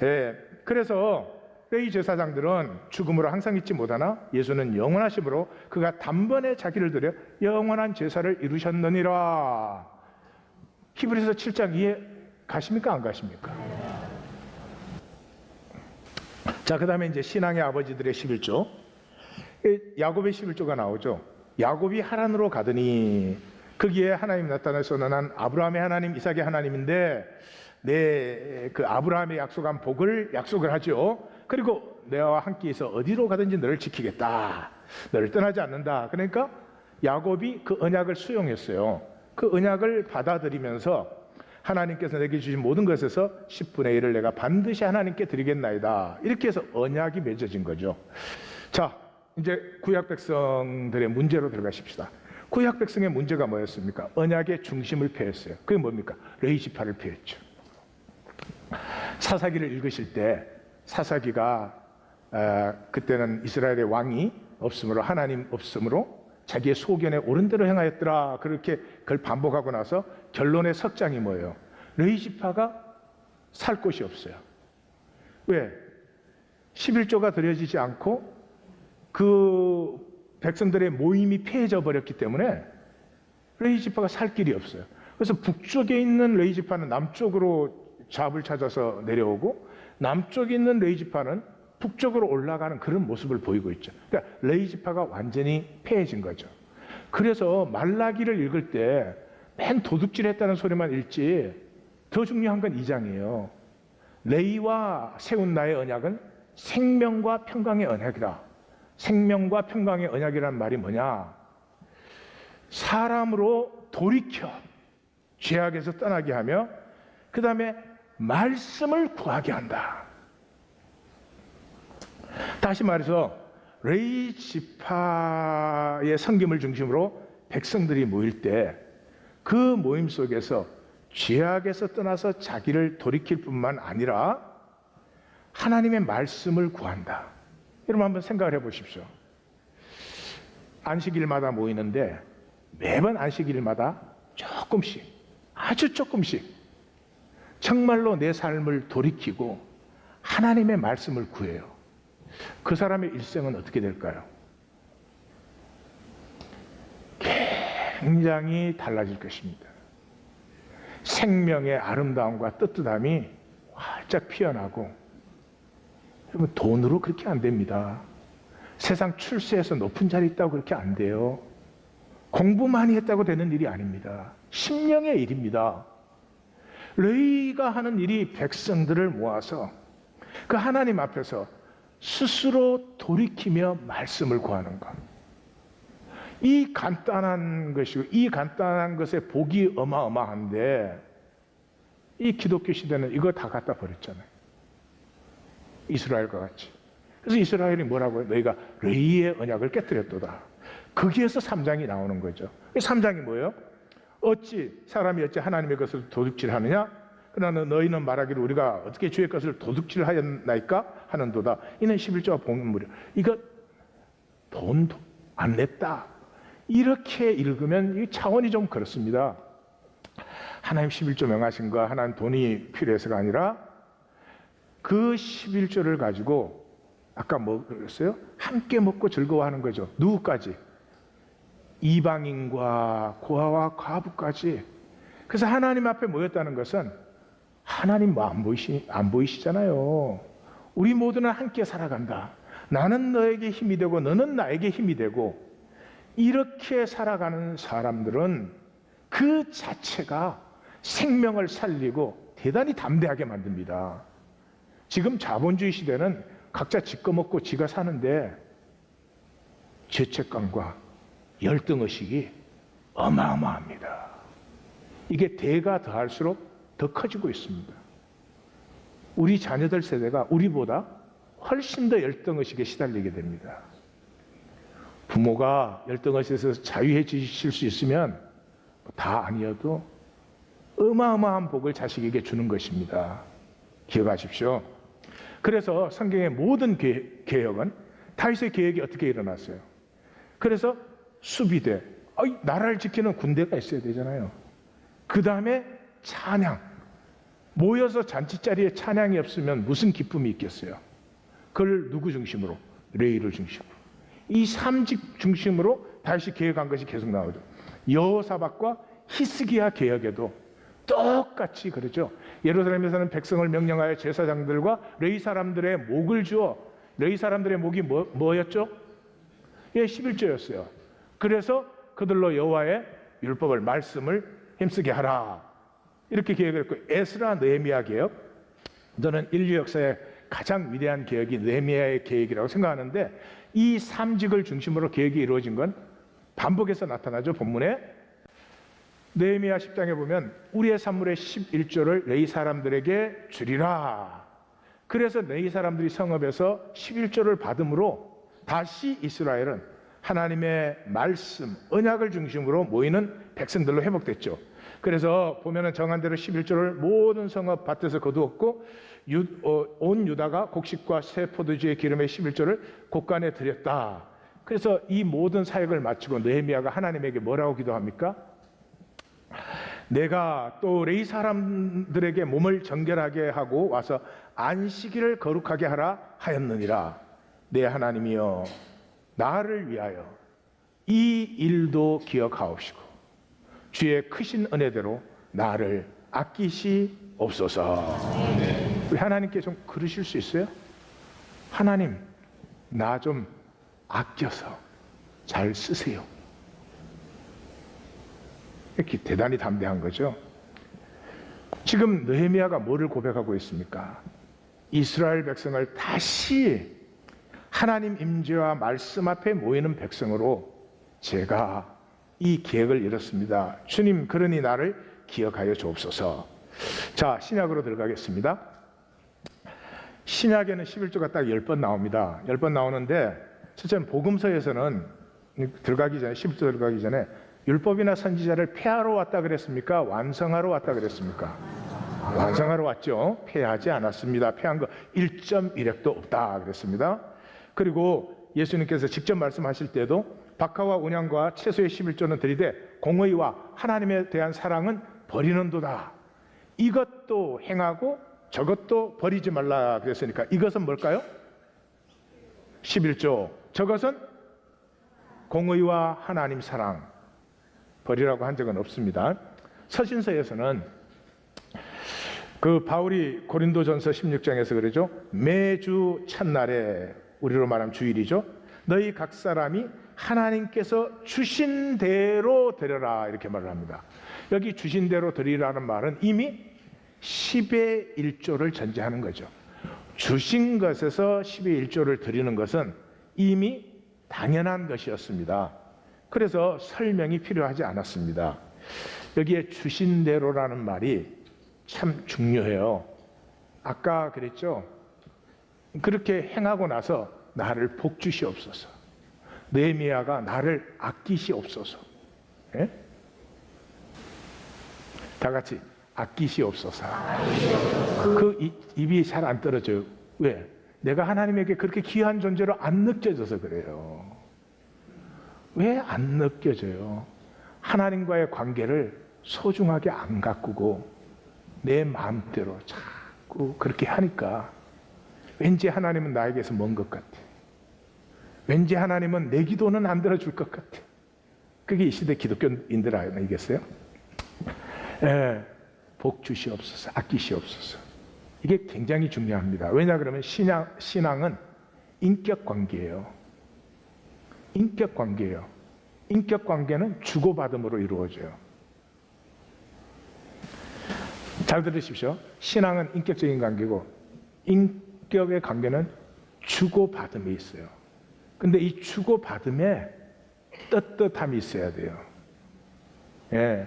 Speaker 1: 예, 그래서 레위 제사장들은 죽음으로 항상 잊지 못하나 예수는 영원하심으로 그가 단번에 자기를 드려 영원한 제사를 이루셨느니라. 히브리서 7장 이해 가십니까, 안 가십니까? 자, 그 다음에 이제 신앙의 아버지들의 11조, 야곱의 11조가 나오죠. 야곱이 하란으로 가더니 거기에 하나님 나타나서 너는 아브라함의 하나님, 이삭의 하나님인데 내 그 아브라함의 약속한 복을 약속을 하죠. 그리고 내와 함께해서 어디로 가든지 너를 지키겠다, 너를 떠나지 않는다. 그러니까 야곱이 그 언약을 수용했어요. 그 언약을 받아들이면서 하나님께서 내게 주신 모든 것에서 10분의 1을 내가 반드시 하나님께 드리겠나이다, 이렇게 해서 언약이 맺어진 거죠. 자, 이제 구약 백성들의 문제로 들어가십시다. 구약 백성의 문제가 뭐였습니까? 언약의 중심을 폐했어요. 그게 뭡니까? 레위 지파를 폐했죠. 사사기를 읽으실 때 사사기가 그때는 이스라엘의 왕이 없으므로, 하나님 없으므로 자기의 소견에 옳은 대로 행하였더라, 그렇게 그걸 반복하고 나서 결론의 석장이 뭐예요? 레위 지파가 살 곳이 없어요. 왜? 11조가 드려지지 않고 그 백성들의 모임이 폐해져 버렸기 때문에 레위 지파가 살 길이 없어요. 그래서 북쪽에 있는 레위 지파는 남쪽으로 잡을 찾아서 내려오고, 남쪽에 있는 레위 지파는 북쪽으로 올라가는 그런 모습을 보이고 있죠. 그러니까 레위 지파가 완전히 폐해진 거죠. 그래서 말라기를 읽을 때 맨 도둑질했다는 소리만 읽지, 더 중요한 건 2장이에요. 레위와 세운 나의 언약은 생명과 평강의 언약이다. 생명과 평강의 언약이란 말이 뭐냐? 사람으로 돌이켜 죄악에서 떠나게 하며 그 다음에 말씀을 구하게 한다. 다시 말해서 레위 지파의 섬김을 중심으로 백성들이 모일 때 그 모임 속에서 죄악에서 떠나서 자기를 돌이킬 뿐만 아니라 하나님의 말씀을 구한다. 여러분 한번 생각을 해보십시오. 안식일마다 모이는데 매번 안식일마다 조금씩, 아주 조금씩 정말로 내 삶을 돌이키고 하나님의 말씀을 구해요. 그 사람의 일생은 어떻게 될까요? 굉장히 달라질 것입니다. 생명의 아름다움과 떳떳함이 활짝 피어나고, 여러분 돈으로 그렇게 안 됩니다. 세상 출세해서 높은 자리 있다고 그렇게 안 돼요. 공부 많이 했다고 되는 일이 아닙니다. 심령의 일입니다. 레위가 하는 일이 백성들을 모아서 그 하나님 앞에서 스스로 돌이키며 말씀을 구하는 것. 이 간단한 것이고 이 간단한 것의 복이 어마어마한데 이 기독교 시대는 이거 다 갖다 버렸잖아요. 이스라엘과 같이. 그래서 이스라엘이 뭐라고 해요? 너희가 레위의 언약을 깨뜨렸도다. 거기에서 3장이 나오는 거죠. 3장이 뭐예요? 어찌 사람이 어찌 하나님의 것을 도둑질하느냐? 그러나 너희는 말하기를 우리가 어떻게 주의 것을 도둑질하였나이까 하는도다. 이는 11조와 복음물이야. 이거 돈 안 냈다. 이렇게 읽으면 이 차원이 좀 그렇습니다. 하나님 11조 명하신 거 하나님 돈이 필요해서가 아니라 그 11조를 가지고 아까 뭐 그랬어요? 함께 먹고 즐거워하는 거죠. 누구까지? 이방인과 고아와 과부까지. 그래서 하나님 앞에 모였다는 것은 하나님 뭐 안 보이시잖아요. 우리 모두는 함께 살아간다. 나는 너에게 힘이 되고 너는 나에게 힘이 되고, 이렇게 살아가는 사람들은 그 자체가 생명을 살리고 대단히 담대하게 만듭니다. 지금 자본주의 시대는 각자 지꺼 먹고 지가 사는데 죄책감과 열등의식이 어마어마합니다. 이게 대가 더할수록 더 커지고 있습니다. 우리 자녀들 세대가 우리보다 훨씬 더 열등의식에 시달리게 됩니다. 부모가 열등의식에서 자유해지실 수 있으면 다 아니어도 어마어마한 복을 자식에게 주는 것입니다. 기억하십시오. 그래서 성경의 모든 개혁은 다윗의 계획이 어떻게 일어났어요? 그래서 수비대, 나라를 지키는 군대가 있어야 되잖아요. 그 다음에 찬양, 모여서 잔치자리에 찬양이 없으면 무슨 기쁨이 있겠어요? 그걸 누구 중심으로? 레위를 중심으로. 이 3직 중심으로 다윗이 계획한 것이 계속 나오죠. 여호사밧과 히스기야 계획에도 똑같이 그러죠. 예루살렘에서는 백성을 명령하여 제사장들과 레위 사람들의 목을 주어, 레위 사람들의 목이 뭐였죠? 예, 11조였어요. 그래서 그들로 여호와의 율법을, 말씀을 힘쓰게 하라. 이렇게 계획을 했고, 에스라 느헤미야 개혁, 저는 인류 역사의 가장 위대한 개혁이 느헤미야의 계획이라고 생각하는데, 이 3직을 중심으로 계획이 이루어진 건 반복해서 나타나죠. 본문에 느헤미야 10장에 보면 우리의 산물의 11조를 레위 사람들에게 주리라. 그래서 레위 사람들이 성읍에서 11조를 받음으로 다시 이스라엘은 하나님의 말씀, 언약을 중심으로 모이는 백성들로 회복됐죠. 그래서 보면은 정한 대로 11조를 모든 성읍 밭에서 거두었고, 온 유다가 곡식과 새 포도주의 기름의 11조를 곳간에 드렸다. 그래서 이 모든 사역을 마치고 느헤미야가 하나님에게 뭐라고 기도합니까? 내가 또 레위 사람들에게 몸을 정결하게 하고 와서 안식일을 거룩하게 하라 하였느니라. 내 하나님이여, 나를 위하여 이 일도 기억하옵시고 주의 크신 은혜대로 나를 아끼시옵소서. 우리 하나님께 좀 그러실 수 있어요? 하나님, 나 좀 아껴서 잘 쓰세요. 이렇게 대단히 담대한 거죠. 지금 느헤미야가 뭐를 고백하고 있습니까? 이스라엘 백성을 다시 하나님 임재와 말씀 앞에 모이는 백성으로 제가 이 계획을 이뤘습니다. 주님, 그러니 나를 기억하여 주옵소서. 자, 신약으로 들어가겠습니다. 신약에는 11조가 딱 10번 나옵니다. 10번 나오는데, 첫째는 복음서에서는 들어가기 전에, 11조 들어가기 전에 율법이나 선지자를 폐하러 왔다 그랬습니까? 완성하러 왔다 그랬습니까? 완성하러 왔죠. 폐하지 않았습니다. 폐한 거 1.1획도 없다 그랬습니다. 그리고 예수님께서 직접 말씀하실 때도 박하와 온양과 채소의 11조는 들이되 공의와 하나님에 대한 사랑은 버리는도다. 이것도 행하고 저것도 버리지 말라 그랬으니까 이것은 뭘까요? 11조. 저것은 공의와 하나님 사랑. 버리라고 한 적은 없습니다. 서신서에서는 그 바울이 고린도전서 16장에서 그러죠. 매주 첫날에, 우리로 말하면 주일이죠. 너희 각 사람이 하나님께서 주신 대로 드려라, 이렇게 말을 합니다. 여기 주신 대로 드리라는 말은 이미 10의 1조를 전제하는 거죠. 주신 것에서 10의 1조를 드리는 것은 이미 당연한 것이었습니다. 그래서 설명이 필요하지 않았습니다. 여기에 주신 대로라는 말이 참 중요해요. 아까 그랬죠. 그렇게 행하고 나서 나를 복주시옵소서. 느헤미야가 나를 아끼시옵소서. 예? 다 같이 아끼시옵소서. 그 입이 잘 안 떨어져요. 왜? 내가 하나님에게 그렇게 귀한 존재로 안 느껴져서 그래요. 왜 안 느껴져요? 하나님과의 관계를 소중하게 안 가꾸고 내 마음대로 자꾸 그렇게 하니까 왠지 하나님은 나에게서 먼 것 같아. 왠지 하나님은 내 기도는 안 들어줄 것 같아. 그게 이 시대 기독교인들 아니겠어요? 복 주시옵소서, 아끼시옵소서. 이게 굉장히 중요합니다. 왜냐 그러면 신앙은 인격 관계예요. 인격 관계예요. 인격 관계는 주고받음으로 이루어져요. 잘 들으십시오. 신앙은 인격적인 관계고 인격의 관계는 주고받음이 있어요. 근데 이 주고받음에 떳떳함이 있어야 돼요. 예.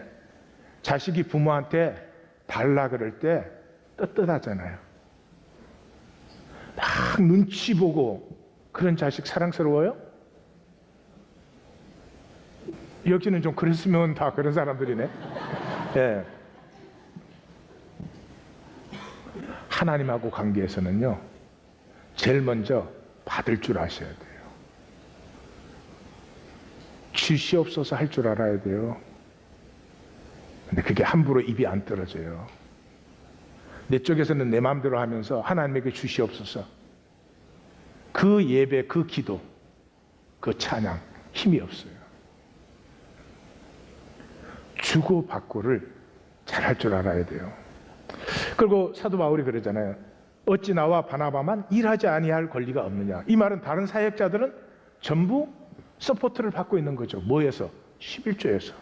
Speaker 1: 자식이 부모한테 달라 그럴 때 떳떳하잖아요. 막 눈치 보고 그런 자식 사랑스러워요? 여기는 좀 그랬으면 다 그런 사람들이네. 예. 하나님하고 관계에서는요, 제일 먼저 받을 줄 아셔야 돼요. 주시옵소서 할 줄 알아야 돼요. 근데 그게 함부로 입이 안 떨어져요. 내 쪽에서는 내 마음대로 하면서 하나님에게 주시옵소서. 그 예배, 그 기도, 그 찬양 힘이 없어요. 주고 받고를 잘할 줄 알아야 돼요. 그리고 사도 바울이 그러잖아요. 어찌 나와 바나바만 일하지 아니할 권리가 없느냐. 이 말은 다른 사역자들은 전부 서포트를 받고 있는 거죠. 뭐에서? 11조에서.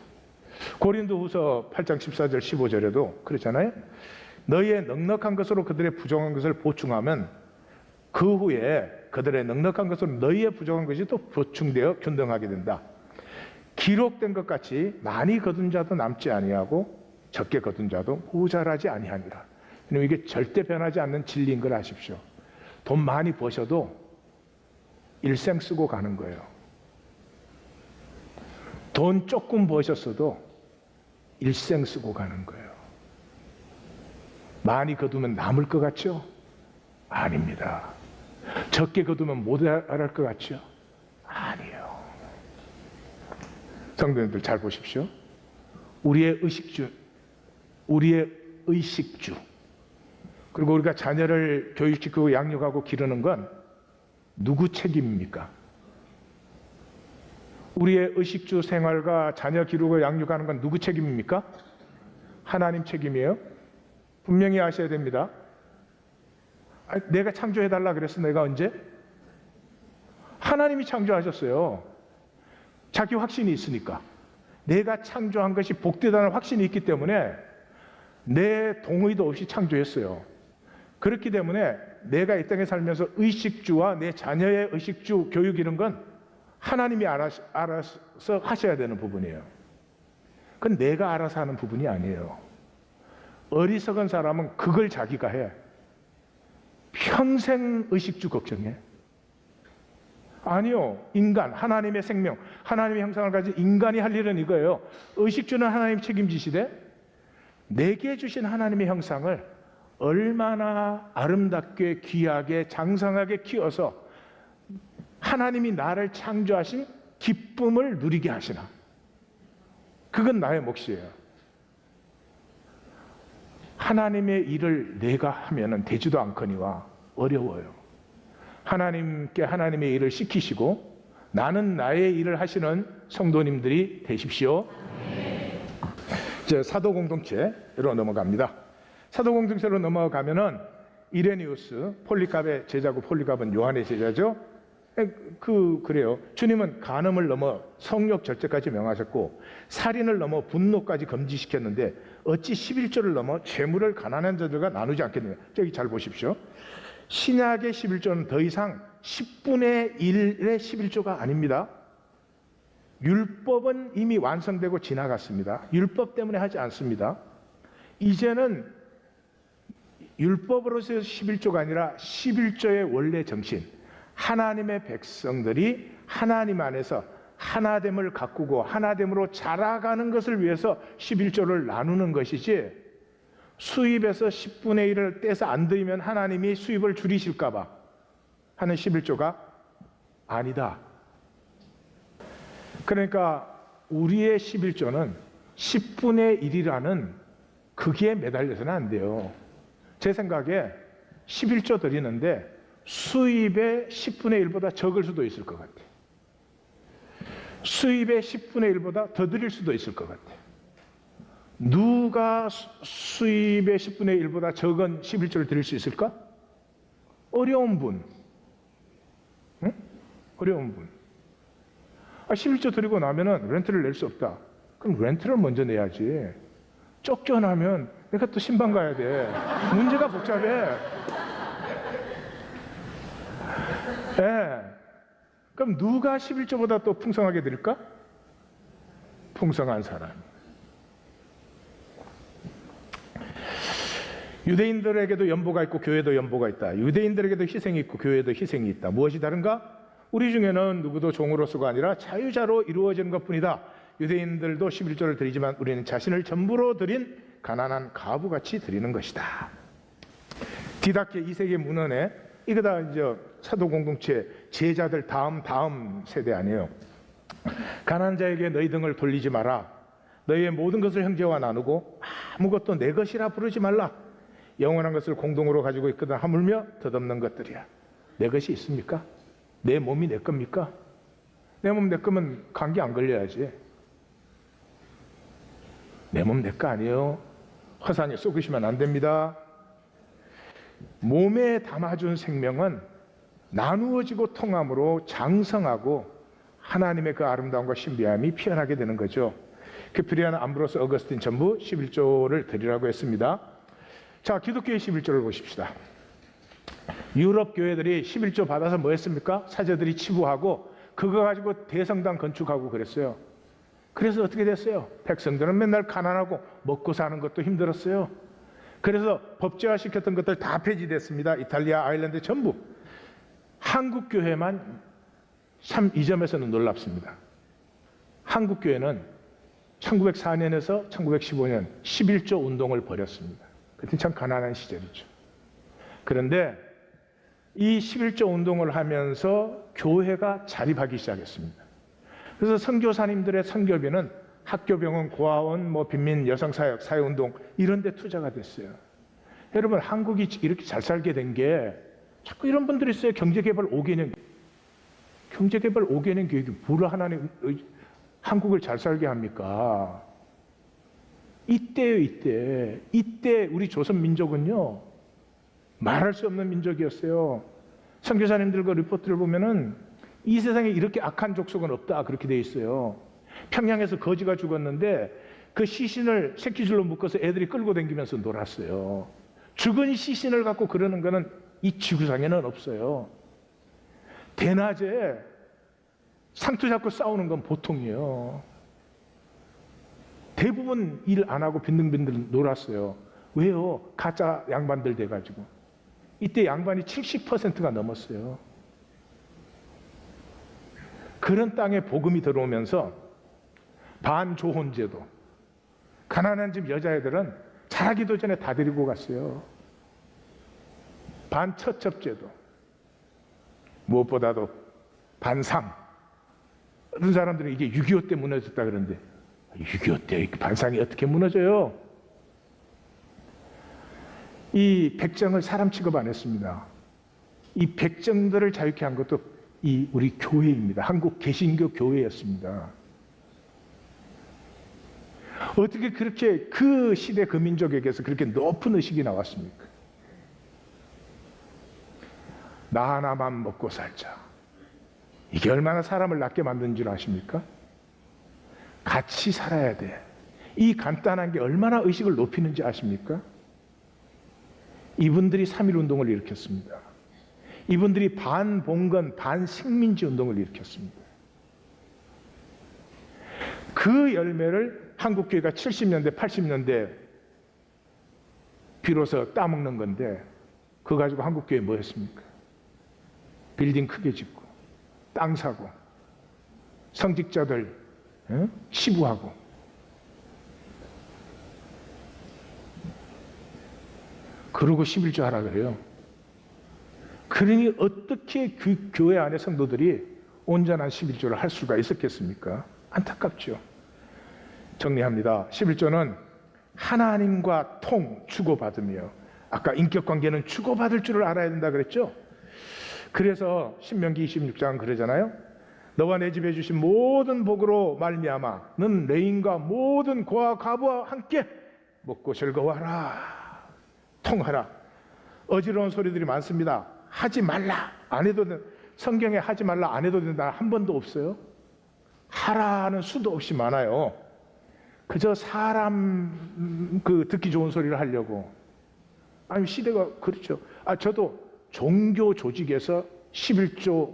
Speaker 1: 고린도후서 8장 14절 15절에도 그렇잖아요. 너희의 넉넉한 것으로 그들의 부족한 것을 보충하면 그 후에 그들의 넉넉한 것으로 너희의 부족한 것이 또 보충되어 균등하게 된다. 기록된 것 같이 많이 거둔 자도 남지 아니하고 적게 거둔 자도 모자라지 아니하니라. 이게 절대 변하지 않는 진리인 걸 아십시오. 돈 많이 버셔도 일생 쓰고 가는 거예요. 돈 조금 버셨어도 일생 쓰고 가는 거예요. 많이 거두면 남을 것 같죠? 아닙니다. 적게 거두면 모자랄 것 같죠? 아니에요. 성도님들 잘 보십시오. 우리의 의식주, 그리고 우리가 자녀를 교육시키고 양육하고 기르는 건 누구 책임입니까? 우리의 의식주 생활과 자녀 기르고 양육하는 건 누구 책임입니까? 하나님 책임이에요. 분명히 아셔야 됩니다. 내가 창조해달라 그랬어. 내가 언제? 하나님이 창조하셨어요. 자기 확신이 있으니까. 내가 창조한 것이 복되다는 확신이 있기 때문에 내 동의도 없이 창조했어요. 그렇기 때문에 내가 이 땅에 살면서 의식주와 내 자녀의 의식주 교육 이런 건 하나님이 알아서 하셔야 되는 부분이에요. 그건 내가 알아서 하는 부분이 아니에요. 어리석은 사람은 그걸 자기가 해. 평생 의식주 걱정해. 아니요. 인간, 하나님의 생명, 하나님의 형상을 가진 인간이 할 일은 이거예요. 의식주는 하나님 책임지시되 내게 주신 하나님의 형상을 얼마나 아름답게 귀하게 장성하게 키워서 하나님이 나를 창조하신 기쁨을 누리게 하시나. 그건 나의 몫이에요. 하나님의 일을 내가 하면은 되지도 않거니와 어려워요. 하나님께 하나님의 일을 시키시고 나는 나의 일을 하시는 성도님들이 되십시오. 이제 사도 공동체로 넘어갑니다. 사도 공동체로 넘어가면은 이레니우스, 폴리갑의 제자고 폴리갑은 요한의 제자죠. 그래요. 주님은 간음을 넘어 성욕 절제까지 명하셨고 살인을 넘어 분노까지 금지시켰는데 어찌 11조를 넘어 재물을 가난한 자들과 나누지 않겠느냐. 저기 잘 보십시오. 신약의 11조는 더 이상 10분의 1의 11조가 아닙니다. 율법은 이미 완성되고 지나갔습니다. 율법 때문에 하지 않습니다. 이제는 율법으로서의 11조가 아니라 11조의 원래 정신, 하나님의 백성들이 하나님 안에서 하나됨을 가꾸고 하나됨으로 자라가는 것을 위해서 11조를 나누는 것이지, 수입에서 10분의 1을 떼서 안 드리면 하나님이 수입을 줄이실까 봐 하는 11조가 아니다. 그러니까 우리의 11조는 10분의 1이라는 거기에 매달려서는 안 돼요. 제 생각에 11조 드리는데 수입의 10분의 1보다 적을 수도 있을 것 같아요. 수입의 10분의 1보다 더 드릴 수도 있을 것 같아요. 누가 수입의 10분의 1보다 적은 11조를 드릴 수 있을까? 어려운 분. 응? 어려운 분. 11조 드리고 나면은 렌트를 낼 수 없다. 그럼 렌트를 먼저 내야지. 쫓겨나면 내가 또 신방 가야 돼. 문제가 복잡해. 네. 그럼 누가 11조보다 또 풍성하게 드릴까? 풍성한 사람. 유대인들에게도 연보가 있고 교회도 연보가 있다. 유대인들에게도 희생이 있고 교회도 희생이 있다. 무엇이 다른가? 우리 중에는 누구도 종으로서가 아니라 자유자로 이루어지는 것뿐이다. 유대인들도 11조를 드리지만 우리는 자신을 전부로 드린 가난한 과부같이 드리는 것이다. 디다케 2세기 문헌에 이거 다 이제 사도 공동체 제자들 다음 세대 아니에요. 가난한 자에게 너희 등을 돌리지 마라. 너희의 모든 것을 형제와 나누고 아무것도 내 것이라 부르지 말라. 영원한 것을 공동으로 가지고 있거든 하물며 덧없는 것들이야. 내 것이 있습니까? 내 몸이 내 겁니까? 내 몸 내 거면 감기 안 걸려야지. 내 몸 내 거 아니에요. 허산에 쏘으시면 안 됩니다. 몸에 담아준 생명은 나누어지고 통함으로 장성하고 하나님의 그 아름다움과 신비함이 피어나게 되는 거죠. 그피리안, 암브로스, 어거스틴 전부 11조를 드리라고 했습니다. 자, 기독교의 11조를 보십시다. 유럽 교회들이 11조 받아서 뭐 했습니까? 사제들이 치부하고 그거 가지고 대성당 건축하고 그랬어요. 그래서 어떻게 됐어요? 백성들은 맨날 가난하고 먹고 사는 것도 힘들었어요. 그래서 법제화시켰던 것들 다 폐지됐습니다. 이탈리아, 아일랜드 전부. 한국 교회만 참 이 점에서는 놀랍습니다. 한국 교회는 1904년에서 1915년 11조 운동을 벌였습니다. 그때 참 가난한 시절이죠. 그런데 이 11조 운동을 하면서 교회가 자립하기 시작했습니다. 그래서 선교사님들의 선교비는 학교병원, 고아원, 빈민, 여성사역, 사회운동 이런 데 투자가 됐어요. 여러분, 한국이 이렇게 잘 살게 된 게 자꾸 이런 분들이 있어요. 경제개발 5개년. 경제개발 5개년 계획이 뭘 하나님 한국을 잘 살게 합니까? 이때요, 이때. 이때 우리 조선 민족은요, 말할 수 없는 민족이었어요. 선교사님들과 리포트를 보면은 이 세상에 이렇게 악한 족속은 없다, 그렇게 돼 있어요. 평양에서 거지가 죽었는데 그 시신을 새끼줄로 묶어서 애들이 끌고 다니면서 놀았어요. 죽은 시신을 갖고 그러는 거는 이 지구상에는 없어요. 대낮에 상투 잡고 싸우는 건 보통이에요. 대부분 일 안 하고 빈둥빈둥 놀았어요. 왜요? 가짜 양반들 돼가지고. 이때 양반이 70%가 넘었어요. 그런 땅에 복음이 들어오면서 반조혼제도, 가난한 집 여자애들은 자라기도 전에 다 데리고 갔어요. 반처첩제도, 무엇보다도 반상. 어떤 사람들은 이게 6.25 때 무너졌다 그러는데 6.25 때 반상이 어떻게 무너져요? 이 백정을 사람 취급 안 했습니다. 이 백정들을 자유케 한 것도 이 우리 교회입니다. 한국 개신교 교회였습니다. 어떻게 그렇게 그 시대 그 민족에게서 그렇게 높은 의식이 나왔습니까? 나 하나만 먹고 살자. 이게 얼마나 사람을 낫게 만든 줄 아십니까? 같이 살아야 돼. 이 간단한 게 얼마나 의식을 높이는지 아십니까? 이분들이 3.1운동을 일으켰습니다. 이분들이 반봉건, 반식민지 운동을 일으켰습니다. 그 열매를 한국교회가 70년대, 80년대 비로소 따먹는 건데 그거 가지고 한국교회 뭐 했습니까? 빌딩 크게 짓고 땅 사고 성직자들 시부하고 그러고 11조 하라 그래요. 그러니 어떻게 그 교회 안의 성도들이 온전한 11조를 할 수가 있었겠습니까? 안타깝죠. 정리합니다. 11조는 하나님과 주고받으며, 아까 인격관계는 주고받을 줄을 알아야 된다 그랬죠. 그래서 신명기 26장 그러잖아요. 너와 내 집에 주신 모든 복으로 말미암아 는 레인과 모든 고아 과부와 함께 먹고 즐거워하라. 통하라. 어지러운 소리들이 많습니다. 하지 말라. 안 해도 된다. 성경에 하지 말라, 안 해도 된다 한 번도 없어요. 하라는 수도 없이 많아요. 그저 사람 듣기 좋은 소리를 하려고. 아니 시대가 그렇죠. 저도 종교 조직에서 11조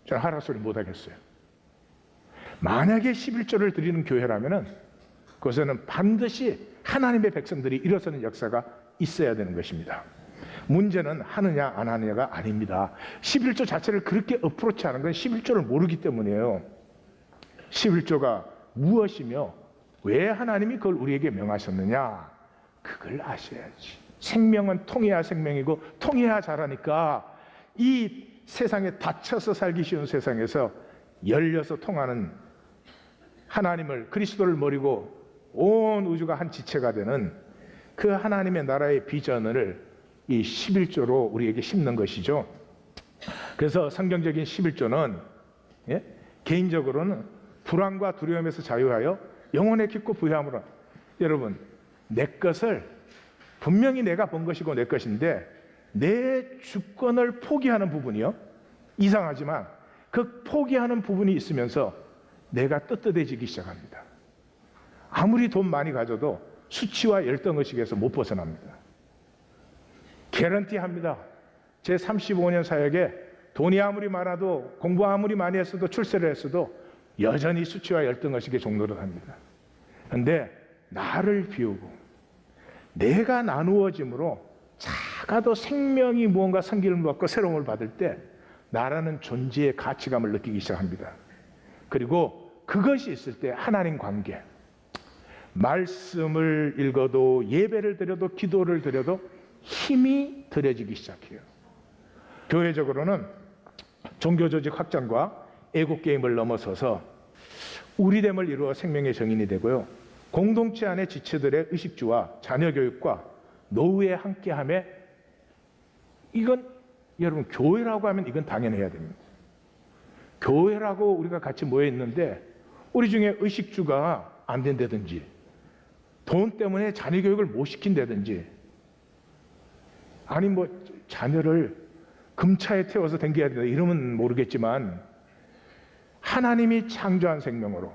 Speaker 1: 저는 하라 소리 못 하겠어요. 만약에 11조를 드리는 교회라면은 그것에는 반드시 하나님의 백성들이 일어서는 역사가 있어야 되는 것입니다. 문제는 하느냐 안 하느냐가 아닙니다. 11조 자체를 그렇게 어프로치하는 건 11조를 모르기 때문이에요. 11조가 무엇이며 왜 하나님이 그걸 우리에게 명하셨느냐, 그걸 아셔야지. 생명은 통해야 생명이고 통해야 자라니까 이 세상에 닫혀서 살기 쉬운 세상에서 열려서 통하는 하나님을, 그리스도를 모르고 온 우주가 한 지체가 되는 그 하나님의 나라의 비전을 이 11조로 우리에게 심는 것이죠. 그래서 성경적인 11조는 개인적으로는 불안과 두려움에서 자유하여 영혼의 깊고 부유함으로, 여러분, 내 것을 분명히 내가 본 것이고 내 것인데 내 주권을 포기하는 부분이요, 이상하지만 그 포기하는 부분이 있으면서 내가 떳떳해지기 시작합니다. 아무리 돈 많이 가져도 수치와 열등의식에서 못 벗어납니다. 개런티합니다. 제 35년 사역에 돈이 아무리 많아도, 공부 아무리 많이 했어도, 출세를 했어도 여전히 수치와 열등의식의 종로를 합니다. 그런데 나를 비우고 내가 나누어짐으로 작아도 생명이 무언가 생기를 받고 새로움을 받을 때 나라는 존재의 가치감을 느끼기 시작합니다. 그리고 그것이 있을 때 하나님 관계, 말씀을 읽어도 예배를 드려도 기도를 드려도 힘이 들여지기 시작해요. 교회적으로는 종교조직 확장과 애국게임을 넘어서서 우리됨을 이루어 생명의 정인이 되고요, 공동체 안의 지체들의 의식주와 자녀교육과 노후의 함께함에, 이건 여러분 교회라고 하면 이건 당연해야 됩니다. 교회라고 우리가 같이 모여 있는데 우리 중에 의식주가 안 된다든지 돈 때문에 자녀교육을 못 시킨다든지, 아니 뭐 자녀를 금차에 태워서 댕겨야 된다 이러면 모르겠지만, 하나님이 창조한 생명으로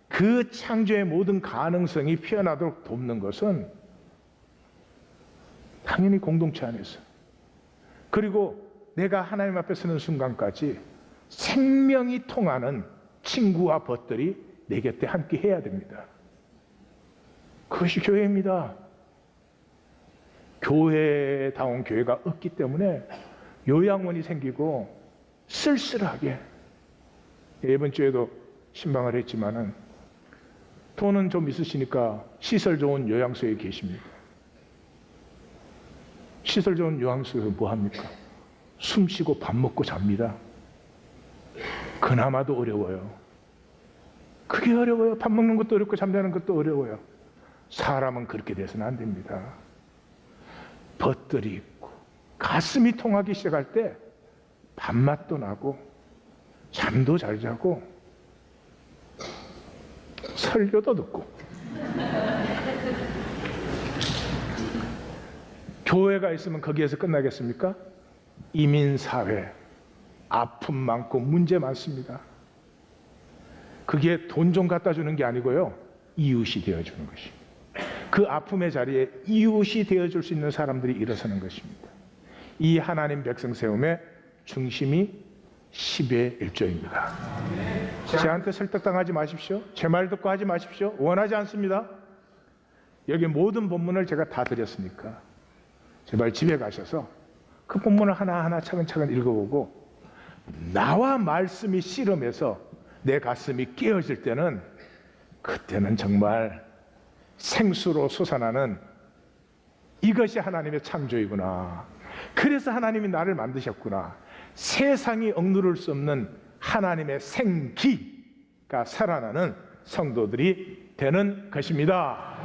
Speaker 1: 그 창조의 모든 가능성이 피어나도록 돕는 것은 당연히 공동체 안에서, 그리고 내가 하나님 앞에 서는 순간까지 생명이 통하는 친구와 벗들이 내 곁에 함께 해야 됩니다. 그것이 교회입니다. 교회다운 교회가 없기 때문에 요양원이 생기고 쓸쓸하게, 이번 주에도 신방을 했지만은 돈은 좀 있으시니까 시설 좋은 요양소에 계십니다. 시설 좋은 요양소에서 뭐 합니까? 숨 쉬고 밥 먹고 잡니다. 그나마도 어려워요. 그게 어려워요. 밥 먹는 것도 어렵고 잠자는 것도 어려워요. 사람은 그렇게 돼서는 안 됩니다. 벗들이 있고 가슴이 통하기 시작할 때 밥맛도 나고 잠도 잘 자고 설교도 듣고. 교회가 있으면 거기에서 끝나겠습니까? 이민사회, 아픔 많고 문제 많습니다. 그게 돈 좀 갖다 주는 게 아니고요, 이웃이 되어주는 것입니다. 그 아픔의 자리에 이웃이 되어줄 수 있는 사람들이 일어서는 것입니다. 이 하나님 백성 세움의 중심이 10의 1조입니다. 저한테 설득당하지 마십시오. 제 말 듣고 하지 마십시오. 원하지 않습니다. 여기 모든 본문을 제가 다 드렸으니까 제발 집에 가셔서 그 본문을 하나하나 차근차근 읽어보고, 나와 말씀이 씨름해서 내 가슴이 깨어질 때는, 그때는 정말 생수로 솟아나는, 이것이 하나님의 창조이구나, 그래서 하나님이 나를 만드셨구나, 세상이 억누를 수 없는 하나님의 생기가 살아나는 성도들이 되는 것입니다.